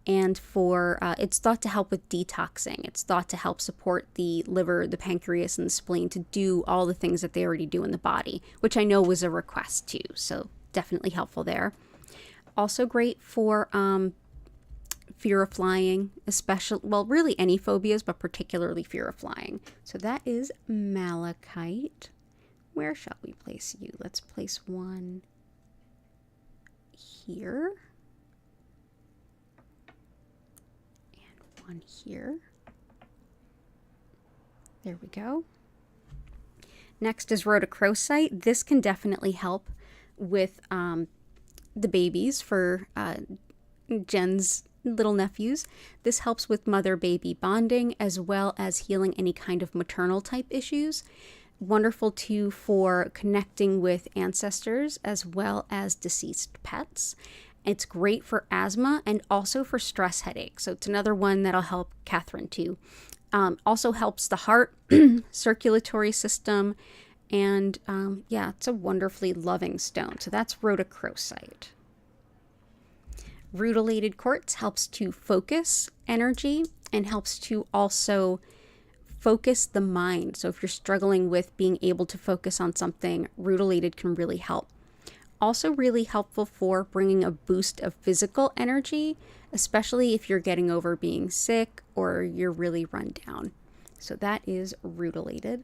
And for it's thought to help with detoxing. It's thought to help support the liver, the pancreas, and the spleen to do all the things that they already do in the body, which I know was a request too. So definitely helpful there. Also great for fear of flying, especially, well, really any phobias, but particularly fear of flying. So that is malachite. Where shall we place you? Let's place one here. And one here. There we go. Next is rhodochrosite. This can definitely help with the babies for Jen's little nephews. This helps with mother-baby bonding as well as healing any kind of maternal type issues. Wonderful too for connecting with ancestors as well as deceased pets. It's great for asthma and also for stress headaches. So it's another one that'll help Catherine too. Also helps the heart, circulatory system, and yeah, it's a wonderfully loving stone. So that's rhodochrosite. Rutilated quartz helps to focus energy and helps to also focus the mind. So if you're struggling with being able to focus on something, rutilated can really help. Also really helpful for bringing a boost of physical energy, especially if you're getting over being sick or you're really run down. So that is rutilated.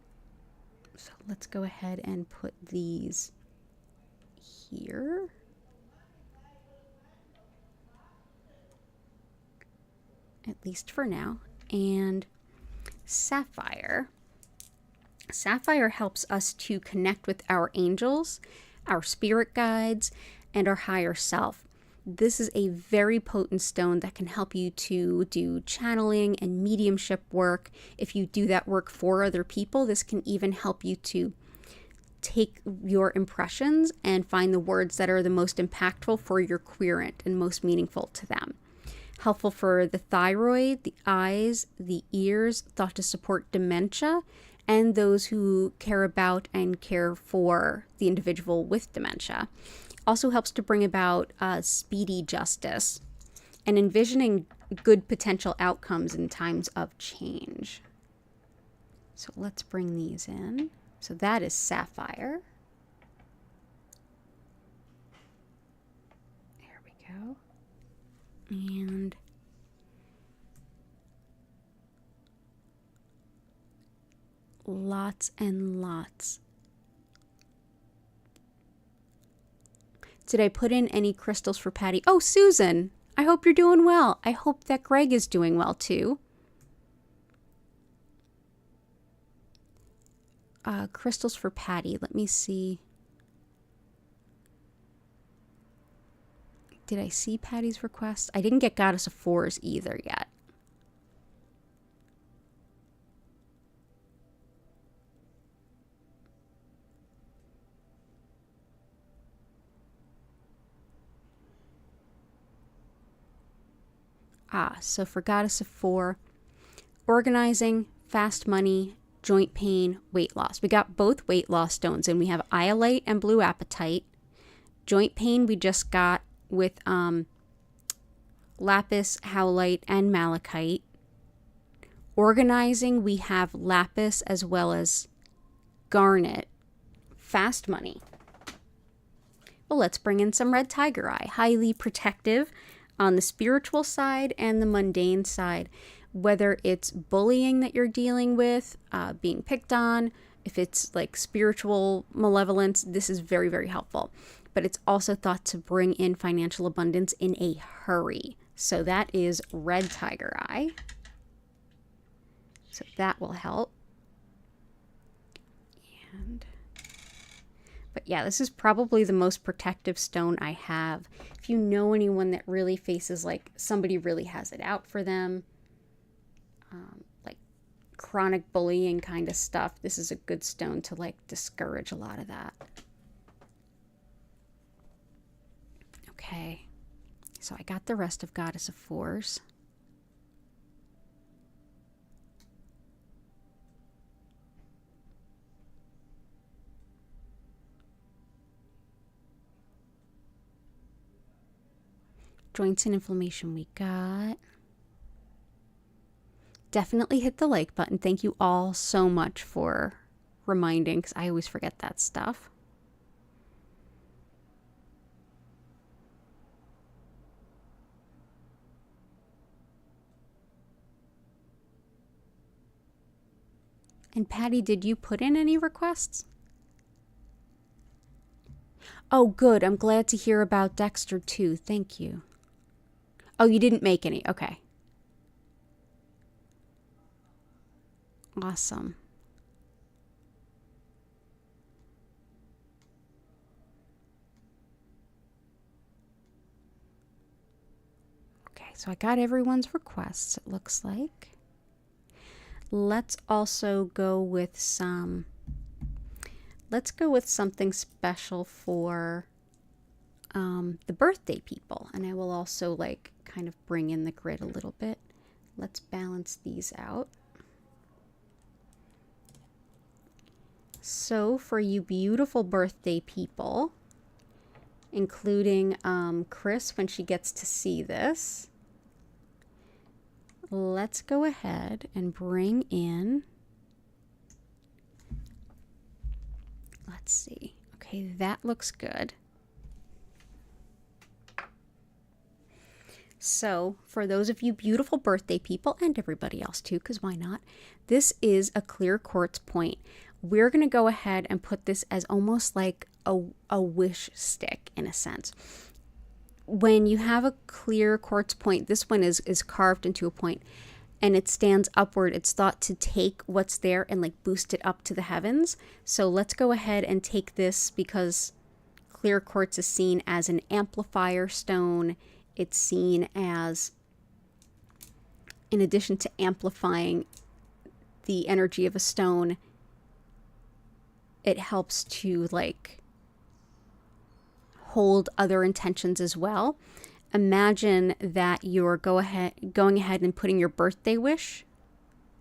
So let's go ahead and put these here. At least for now. And sapphire. Sapphire helps us to connect with our angels, our spirit guides, and our higher self. This is a very potent stone that can help you to do channeling and mediumship work. If you do that work for other people, this can even help you to take your impressions and find the words that are the most impactful for your querent and most meaningful to them. Helpful for the thyroid, the eyes, the ears, thought to support dementia, and those who care about and care for the individual with dementia. Also helps to bring about speedy justice and envisioning good potential outcomes in times of change. So let's bring these in. So that is sapphire. There we go. And lots and lots. Did I put in any crystals for Patty? Oh, Susan, I hope you're doing well. I hope that Greg is doing well too. Crystals for Patty. Let me see. Did I see Patty's request? I didn't get Goddess of Fours either yet. So for Goddess of Four, organizing, fast money, joint pain, weight loss. We got both weight loss stones, and we have iolite and blue apatite. Joint pain we just got with lapis, howlite, and malachite. Organizing, we have lapis as well as garnet. Fast money. Well, let's bring in some red tiger eye. Highly protective on the spiritual side and the mundane side. Whether it's bullying that you're dealing with, being picked on, if it's like spiritual malevolence, this is very, very helpful. But it's also thought to bring in financial abundance in a hurry. So that is red tiger eye. So that will help. But yeah, this is probably the most protective stone I have. If you know anyone that really faces like somebody really has it out for them, like chronic bullying kind of stuff, this is a good stone to like discourage a lot of that. Okay, so I got the rest of Goddess of Fours. Joints and inflammation we got. Definitely hit the like button. Thank you all so much for reminding, because I always forget that stuff. And Patty, did you put in any requests? Oh, good. I'm glad to hear about Dexter too. Thank you. Oh, you didn't make any. Okay. Awesome. Okay, so I got everyone's requests, it looks like. Let's also go with some... Let's go with something special for the birthday people. And I will also like kind of bring in the grid a little bit. Let's balance these out. So for you beautiful birthday people, including Chris when she gets to see this, let's go ahead and bring in, let's see. Okay, that looks good. So for those of you beautiful birthday people, and everybody else too, because why not? This is a clear quartz point. We're going to go ahead and put this as almost like a wish stick in a sense. When you have a clear quartz point, this one is carved into a point and it stands upward. It's thought to take what's there and like boost it up to the heavens. So let's go ahead and take this, because clear quartz is seen as an amplifier stone. It's seen as, in addition to amplifying the energy of a stone, it helps to like hold other intentions as well. Imagine that you're going ahead and putting your birthday wish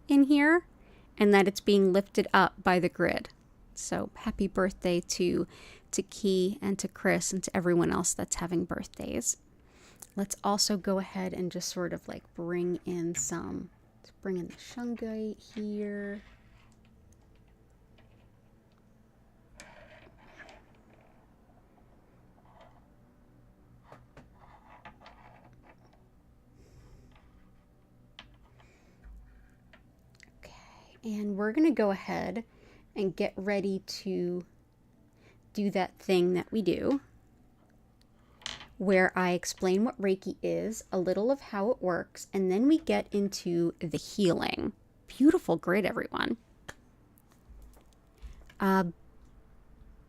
in here, and that it's being lifted up by the grid. So happy birthday to Key and to Chris and to everyone else that's having birthdays. Let's also go ahead and just sort of like bring in some, let's bring in the shungite here. Okay, and we're going to go ahead and get ready to do that thing that we do, where I explain what Reiki is, a little of how it works, and then we get into the healing. Beautiful grid, everyone. Oh,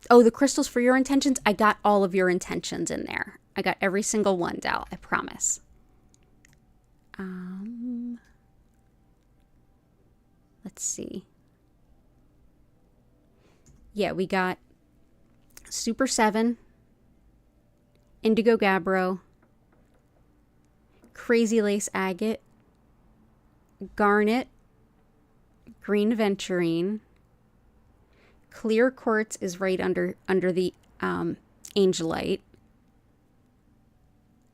the crystals for your intentions? I got all of your intentions in there. I got every single one, Dal, I promise. Let's see. Yeah, we got Super 7, Indigo Gabbro, crazy lace agate, garnet, green aventurine, clear quartz is right under the angelite.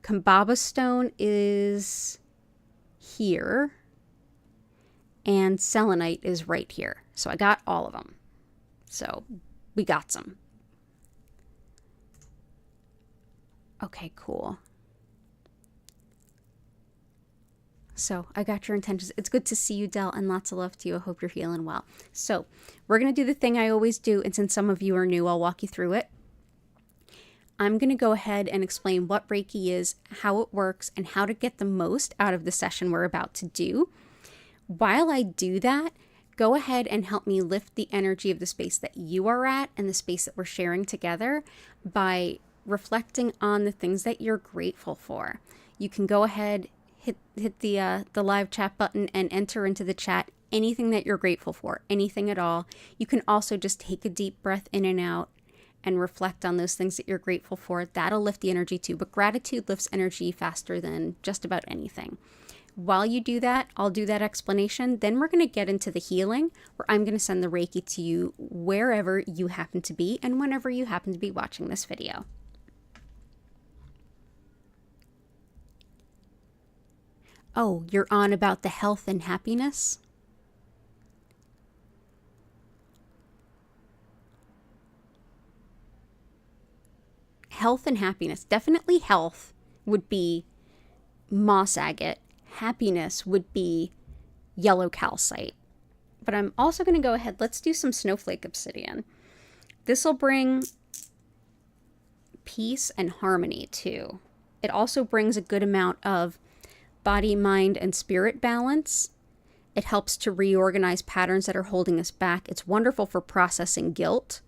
Kambaba stone is here, and selenite is right here. So I got all of them. So we got some. Okay, cool. So I got your intentions. It's good to see you, Del, and lots of love to you. I hope you're feeling well. So we're going to do the thing I always do, and since some of you are new, I'll walk you through it. I'm going to go ahead and explain what Reiki is, how it works, and how to get the most out of the session we're about to do. While I do that, go ahead and help me lift the energy of the space that you are at and the space that we're sharing together by reflecting on the things that you're grateful for. You can go ahead, hit the live chat button and enter into the chat anything that you're grateful for, anything at all. You can also just take a deep breath in and out and reflect on those things that you're grateful for. That'll lift the energy too, but gratitude lifts energy faster than just about anything. While you do that, I'll do that explanation. Then we're going to get into the healing, where I'm going to send the Reiki to you wherever you happen to be and whenever you happen to be watching this video. Oh, you're on about the health and happiness? Health and happiness. Definitely health would be moss agate. Happiness would be yellow calcite. But I'm also going to go ahead. Let's do some snowflake obsidian. This will bring peace and harmony too. It also brings a good amount of body, mind, and spirit balance. It helps to reorganize patterns that are holding us back. It's wonderful for processing guilt.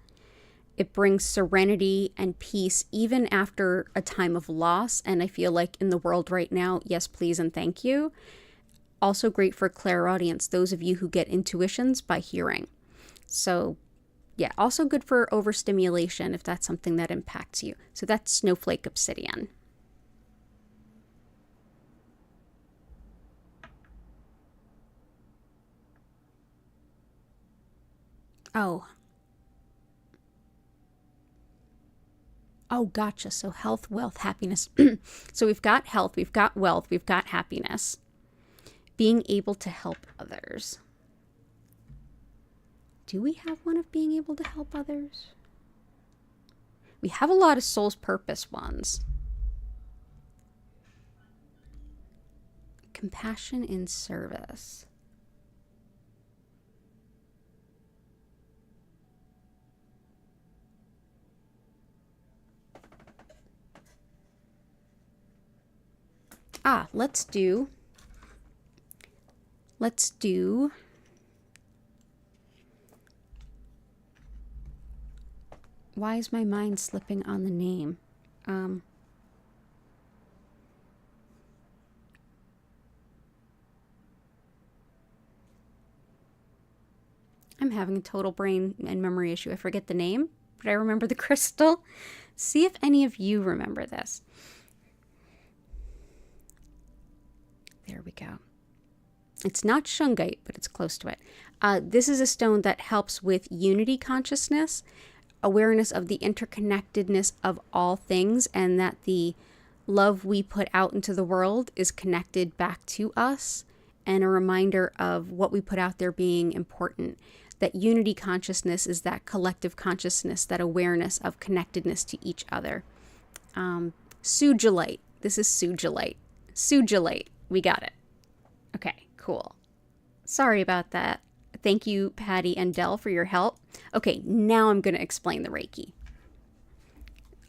It brings serenity and peace even after a time of loss. And I feel like in the world right now, yes, please, and thank you. Also great for clairaudience, those of you who get intuitions by hearing. So yeah, also good for overstimulation if that's something that impacts you. So that's snowflake obsidian. Oh, gotcha. So health, wealth, happiness. So we've got health, we've got wealth, we've got happiness. Being able to help others. Do we have one of being able to help others? We have a lot of soul's purpose ones. Compassion in service. Let's do, why is my mind slipping on the name? I'm having a total brain and memory issue. I forget the name, but I remember the crystal. See if any of you remember this. There we go. It's not shungite, but it's close to it. This is a stone that helps with unity consciousness, awareness of the interconnectedness of all things, and that the love we put out into the world is connected back to us, and a reminder of what we put out there being important. That unity consciousness is that collective consciousness, that awareness of connectedness to each other. Sugilite. This is sugilite. Sugilite. We got it. Okay, cool. Sorry about that. Thank you, Patty and Dell, for your help. Okay, now I'm going to explain the Reiki.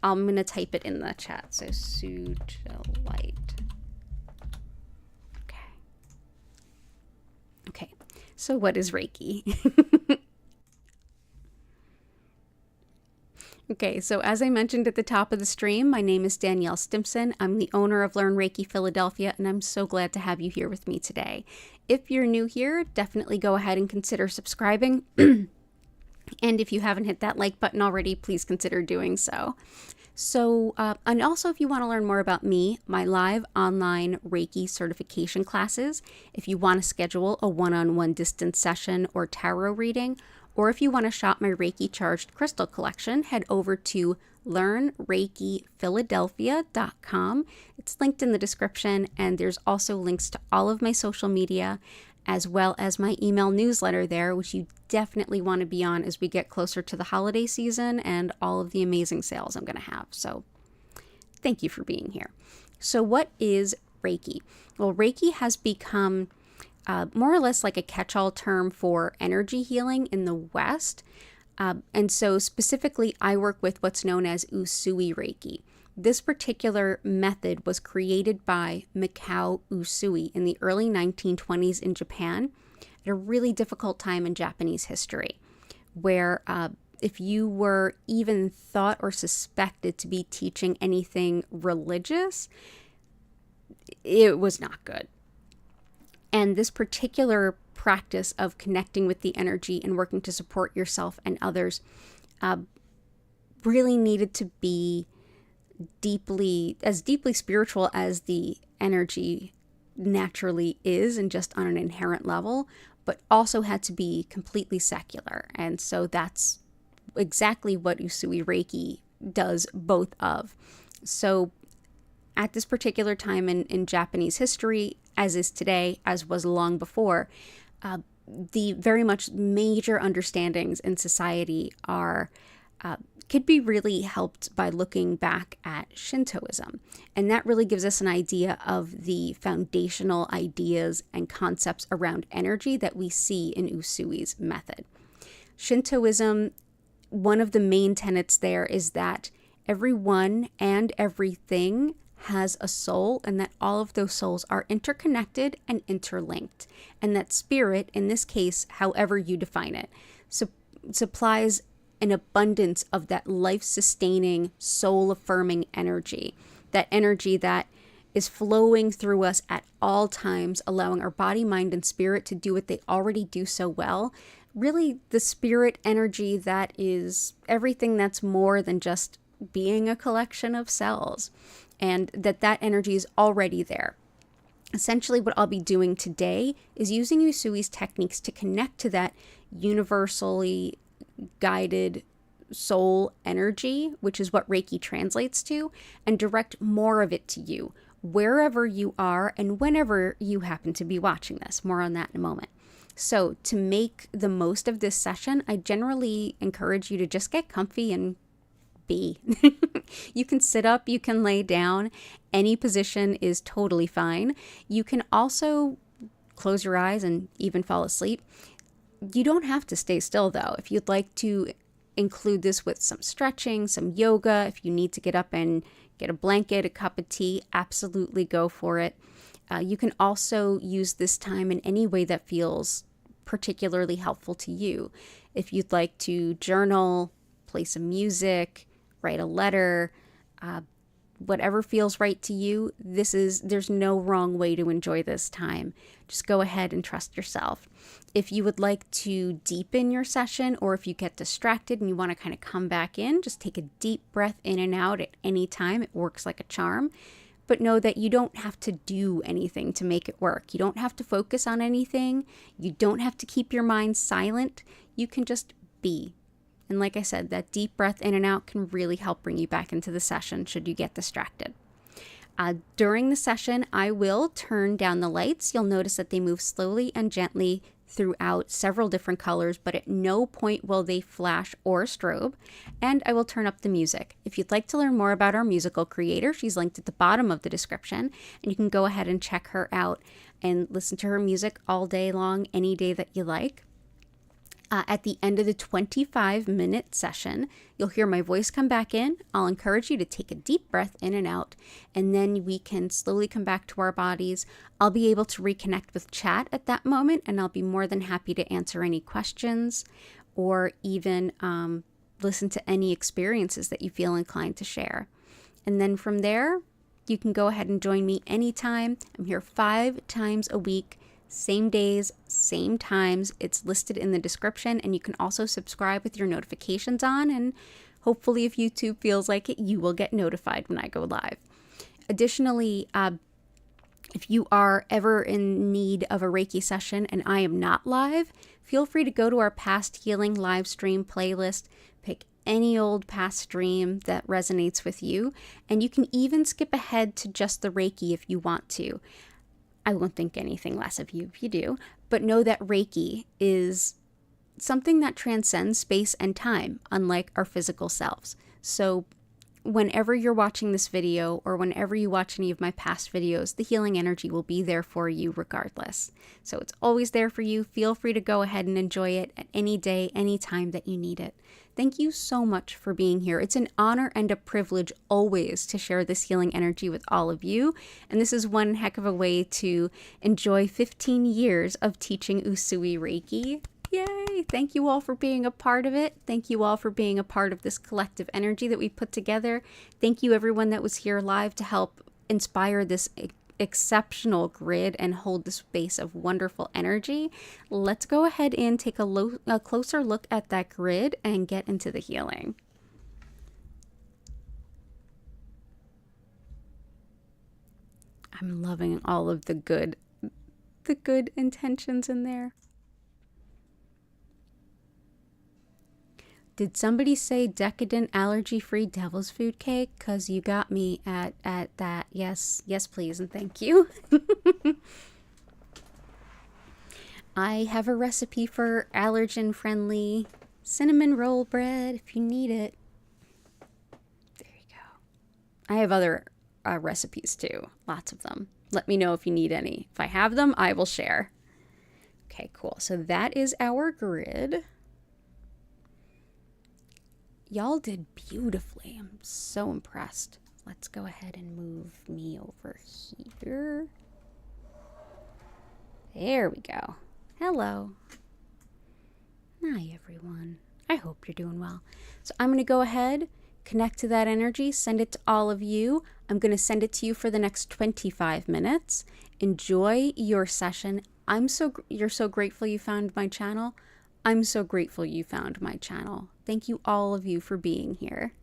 I'm going to type it in the chat. So, sugilite. Okay, so what is Reiki? Okay, so as I mentioned at the top of the stream, my name is Danielle Stimpson. I'm the owner of Learn Reiki Philadelphia, and I'm so glad to have you here with me today. If you're new here, definitely go ahead and consider subscribing. And if you haven't hit that like button already, please consider doing so. So, and also if you want to learn more about me, my live online Reiki certification classes, if you want to schedule a one-on-one distance session or tarot reading, or if you want to shop my Reiki charged crystal collection, head over to learnreikiphiladelphia.com. It's linked in the description, and there's also links to all of my social media, as well as my email newsletter there, which you definitely want to be on as we get closer to the holiday season and all of the amazing sales I'm going to have. So thank you for being here. So what is Reiki? Well, Reiki has become more or less like a catch-all term for energy healing in the West. And so specifically, I work with what's known as Usui Reiki. This particular method was created by Mikao Usui in the early 1920s in Japan at a really difficult time in Japanese history, where if you were even thought or suspected to be teaching anything religious, it was not good. And this particular practice of connecting with the energy and working to support yourself and others really needed to be deeply spiritual as the energy naturally is, and just on an inherent level, but also had to be completely secular. And so that's exactly what Usui Reiki does both of. So at this particular time in Japanese history, as is today, as was long before, the very much major understandings in society are could be really helped by looking back at Shintoism. And that really gives us an idea of the foundational ideas and concepts around energy that we see in Usui's method. Shintoism, one of the main tenets there is that everyone and everything has a soul, and that all of those souls are interconnected and interlinked. And that spirit, in this case, however you define it, supplies an abundance of that life-sustaining, soul-affirming energy, that energy that is flowing through us at all times, allowing our body, mind, and spirit to do what they already do so well. Really, the spirit energy that is everything that's more than just being a collection of cells, and that energy is already there. Essentially, what I'll be doing today is using Usui's techniques to connect to that universally guided soul energy, which is what Reiki translates to, and direct more of it to you, wherever you are and whenever you happen to be watching this. More on that in a moment. So to make the most of this session, I generally encourage you to just get comfy and be. You can sit up, you can lay down, any position is totally fine. You can also close your eyes and even fall asleep. You don't have to stay still though. If you'd like to include this with some stretching, some yoga, if you need to get up and get a blanket, a cup of tea, absolutely go for it. You can also use this time in any way that feels particularly helpful to you. If you'd like to journal, play some music, write a letter, whatever feels right to you, there's no wrong way to enjoy this time. Just go ahead and trust yourself. If you would like to deepen your session, or if you get distracted and you want to kind of come back in, just take a deep breath in and out at any time. It works like a charm. But know that you don't have to do anything to make it work. You don't have to focus on anything. You don't have to keep your mind silent. You can just be. And like I said, that deep breath in and out can really help bring you back into the session should you get distracted. During the session, I will turn down the lights. You'll notice that they move slowly and gently throughout several different colors, but at no point will they flash or strobe. And I will turn up the music. If you'd like to learn more about our musical creator, she's linked at the bottom of the description, and you can go ahead and check her out and listen to her music all day long, any day that you like. At the end of the 25-minute session, you'll hear my voice come back in. I'll encourage you to take a deep breath in and out, and then we can slowly come back to our bodies. I'll be able to reconnect with chat at that moment, and I'll be more than happy to answer any questions or even listen to any experiences that you feel inclined to share. And then from there, you can go ahead and join me anytime. I'm here 5 times a week, Same days, same times. It's listed in the description, and you can also subscribe with your notifications on, and hopefully if YouTube feels like it, you will get notified when I go live. Additionally, if you are ever in need of a Reiki session and I am not live, feel free to go to our past healing live stream playlist, pick any old past stream that resonates with you, and you can even skip ahead to just the Reiki if you want to. I won't think anything less of you if you do, but know that Reiki is something that transcends space and time, unlike our physical selves. So whenever you're watching this video or whenever you watch any of my past videos, the healing energy will be there for you regardless. So it's always there for you. Feel free to go ahead and enjoy it at any day, any time that you need it. Thank you so much for being here. It's an honor and a privilege always to share this healing energy with all of you. And this is one heck of a way to enjoy 15 years of teaching Usui Reiki. Yay! Thank you all for being a part of it. Thank you all for being a part of this collective energy that we put together. Thank you everyone that was here live to help inspire this exceptional grid and hold the space of wonderful energy. Let's go ahead and take a closer look at that grid and get into the healing. I'm loving all of the good intentions in there. Did somebody say decadent allergy-free devil's food cake? Because you got me at that. Yes, please, and thank you. I have a recipe for allergen-friendly cinnamon roll bread if you need it. There you go. I have other recipes too, lots of them. Let me know if you need any. If I have them, I will share. Okay, cool. So that is our grid. Y'all did beautifully. I'm so impressed. Let's go ahead and move me over here. There we go. Hello. Hi, everyone. I hope you're doing well. So I'm going to go ahead, connect to that energy, send it to all of you. I'm going to send it to you for the next 25 minutes. Enjoy your session. You're so grateful you found my channel. I'm so grateful you found my channel. Thank you all of you for being here.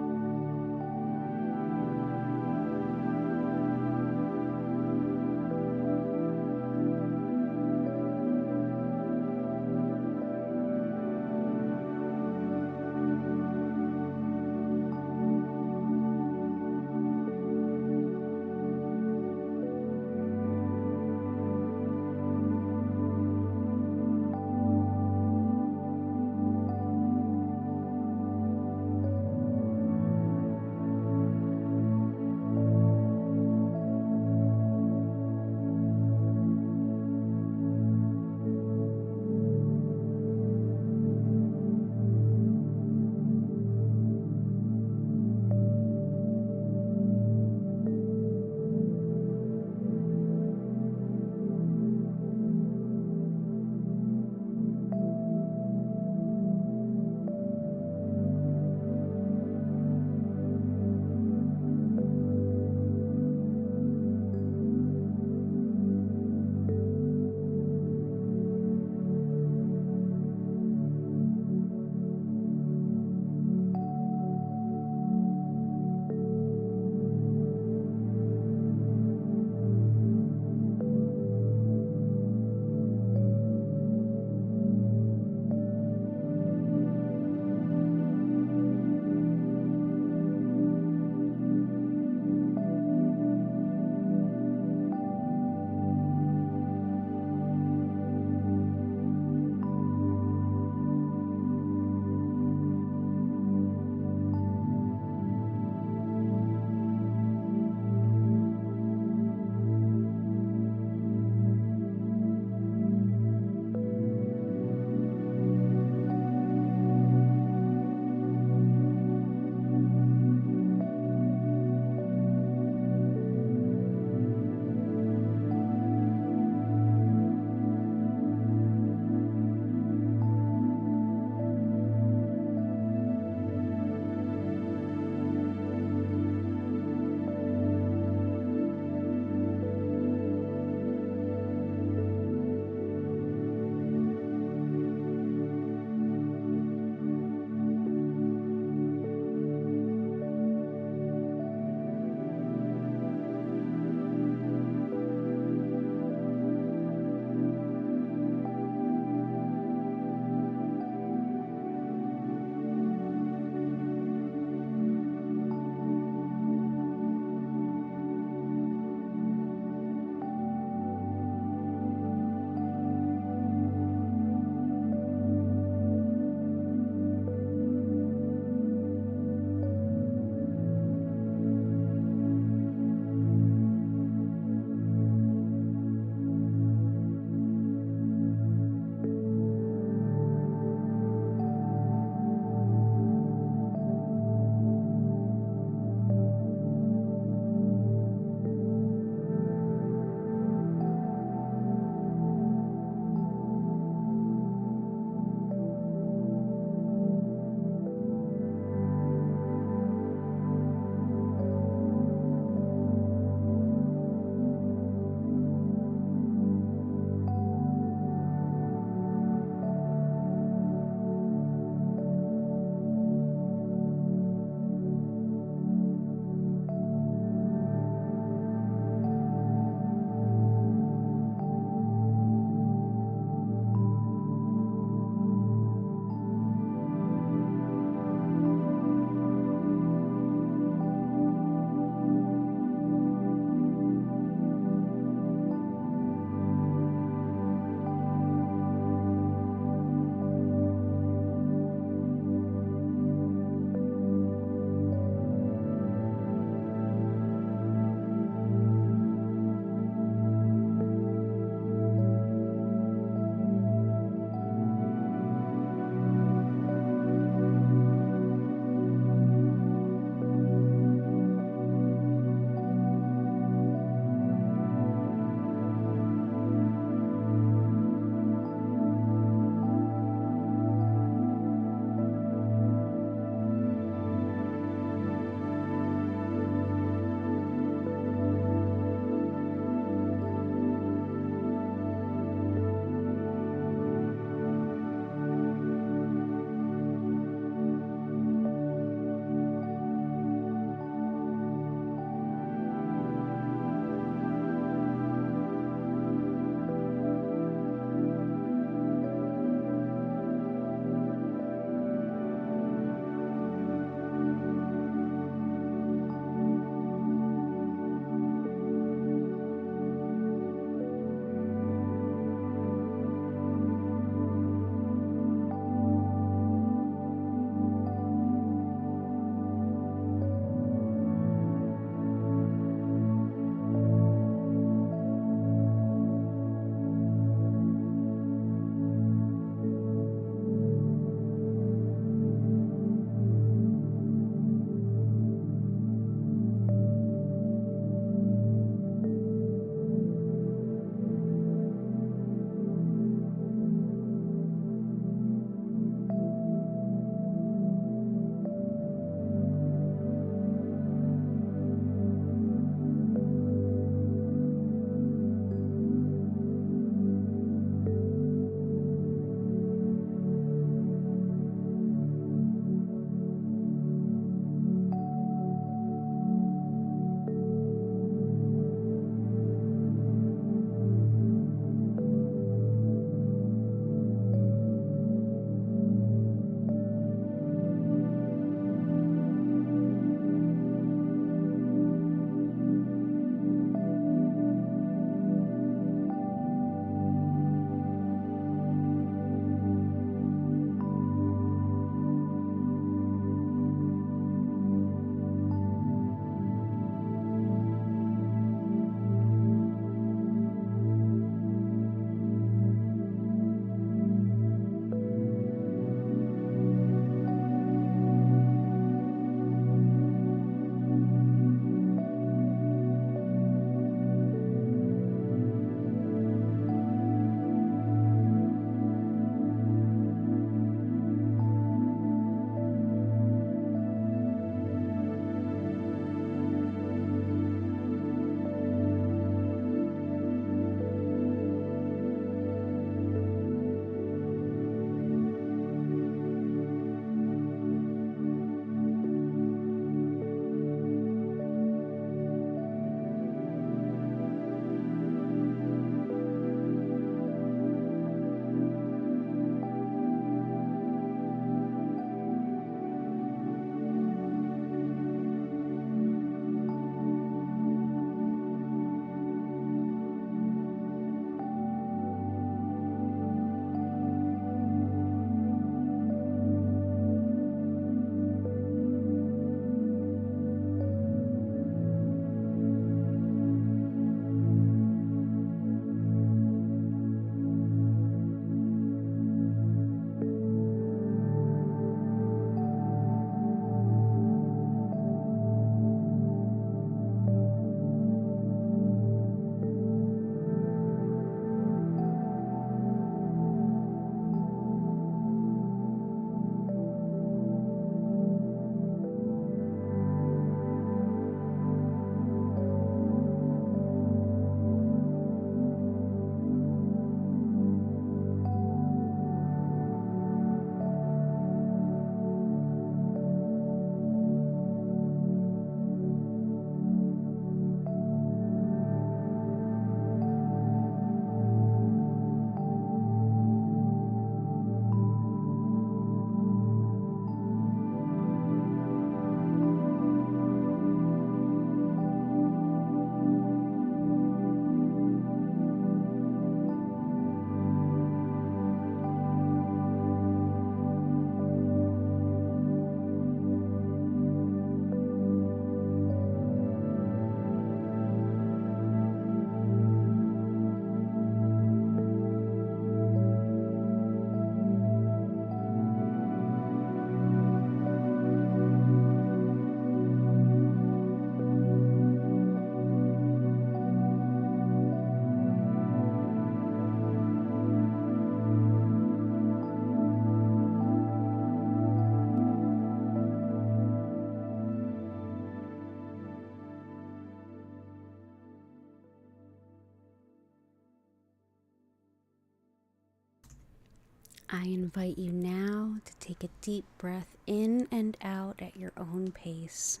I invite you now to take a deep breath in and out at your own pace.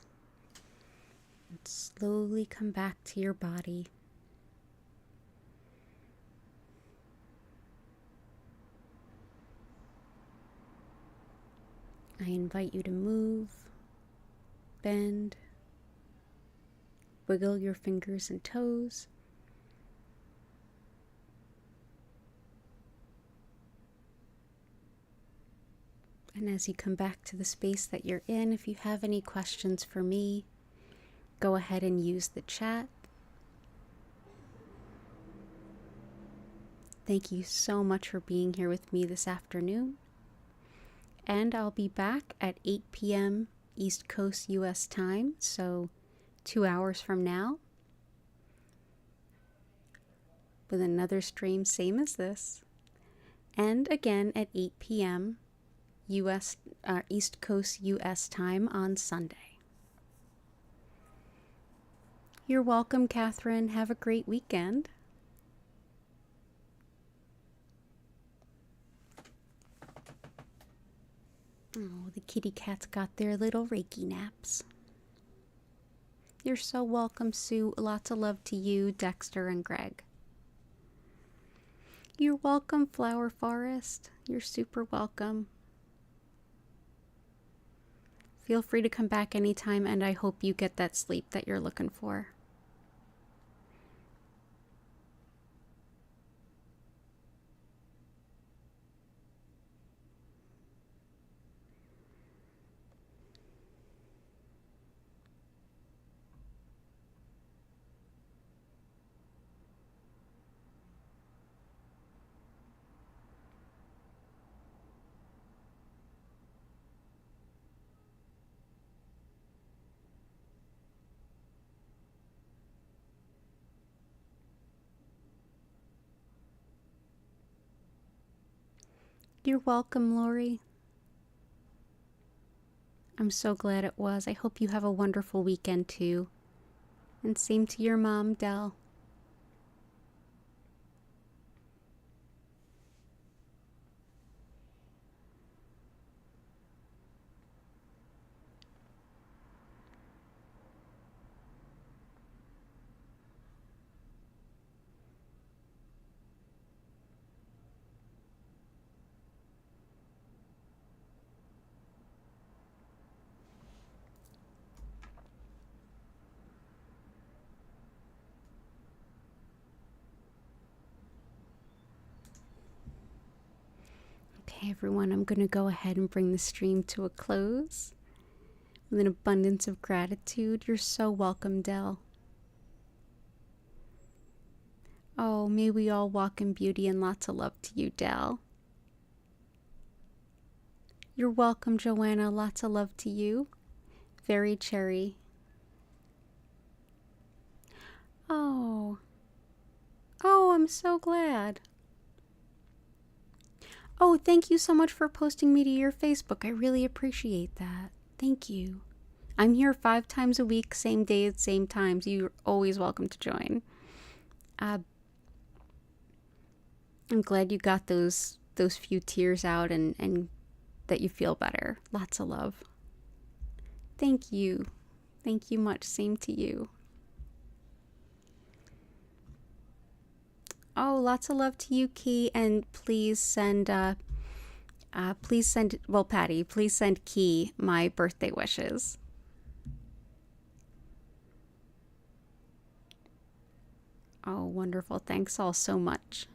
And slowly come back to your body. I invite you to move, bend, wiggle your fingers and toes. And as you come back to the space that you're in, if you have any questions for me, go ahead and use the chat. Thank you so much for being here with me this afternoon. And I'll be back at 8 p.m. East Coast US time, so 2 hours from now, with another stream same as this. And again at 8 p.m. East Coast US time on Sunday. You're welcome, Catherine. Have a great weekend. Oh, the kitty cats got their little Reiki naps. You're so welcome, Sue. Lots of love to you, Dexter, and Greg. You're welcome, Flower Forest. You're super welcome. Feel free to come back anytime, and I hope you get that sleep that you're looking for. You're welcome, Lori. I'm so glad it was. I hope you have a wonderful weekend too. And same to your mom, Dell. Okay, everyone, I'm going to go ahead and bring the stream to a close with an abundance of gratitude. You're so welcome, Dell. Oh, may we all walk in beauty, and lots of love to you, Dell. You're welcome, Joanna. Lots of love to you. Very Cherry. Oh, I'm so glad. Oh, thank you so much for posting me to your Facebook. I really appreciate that. Thank you. I'm here 5 times a week, same days, same times. You're always welcome to join. I'm glad you got those few tears out and that you feel better. Lots of love. Thank you. Thank you much. Same to you. Oh, lots of love to you, Key, and please send, Patty, please send Key my birthday wishes. Oh, wonderful. Thanks all so much.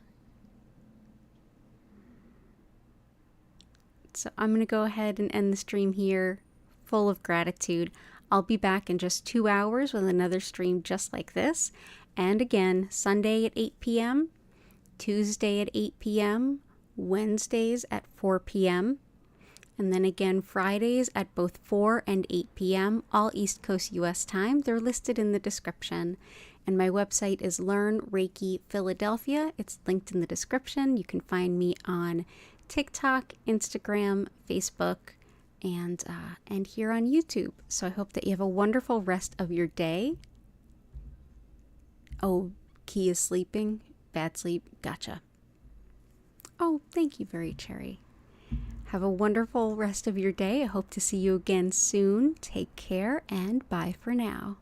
So I'm going to go ahead and end the stream here, full of gratitude. I'll be back in just 2 hours with another stream just like this. And again, Sunday at 8 p.m., Tuesday at 8 p.m., Wednesdays at 4 p.m., and then again Fridays at both 4 and 8 p.m., all East Coast US time. They're listed in the description. And my website is Learn Reiki Philadelphia. It's linked in the description. You can find me on TikTok, Instagram, Facebook, and here on YouTube. So I hope that you have a wonderful rest of your day. Oh, Key is sleeping. Bad sleep. Gotcha. Oh, thank Thank you, Very Cherry. Have a wonderful rest of your day. I hope to see you again soon. Take care and bye for now.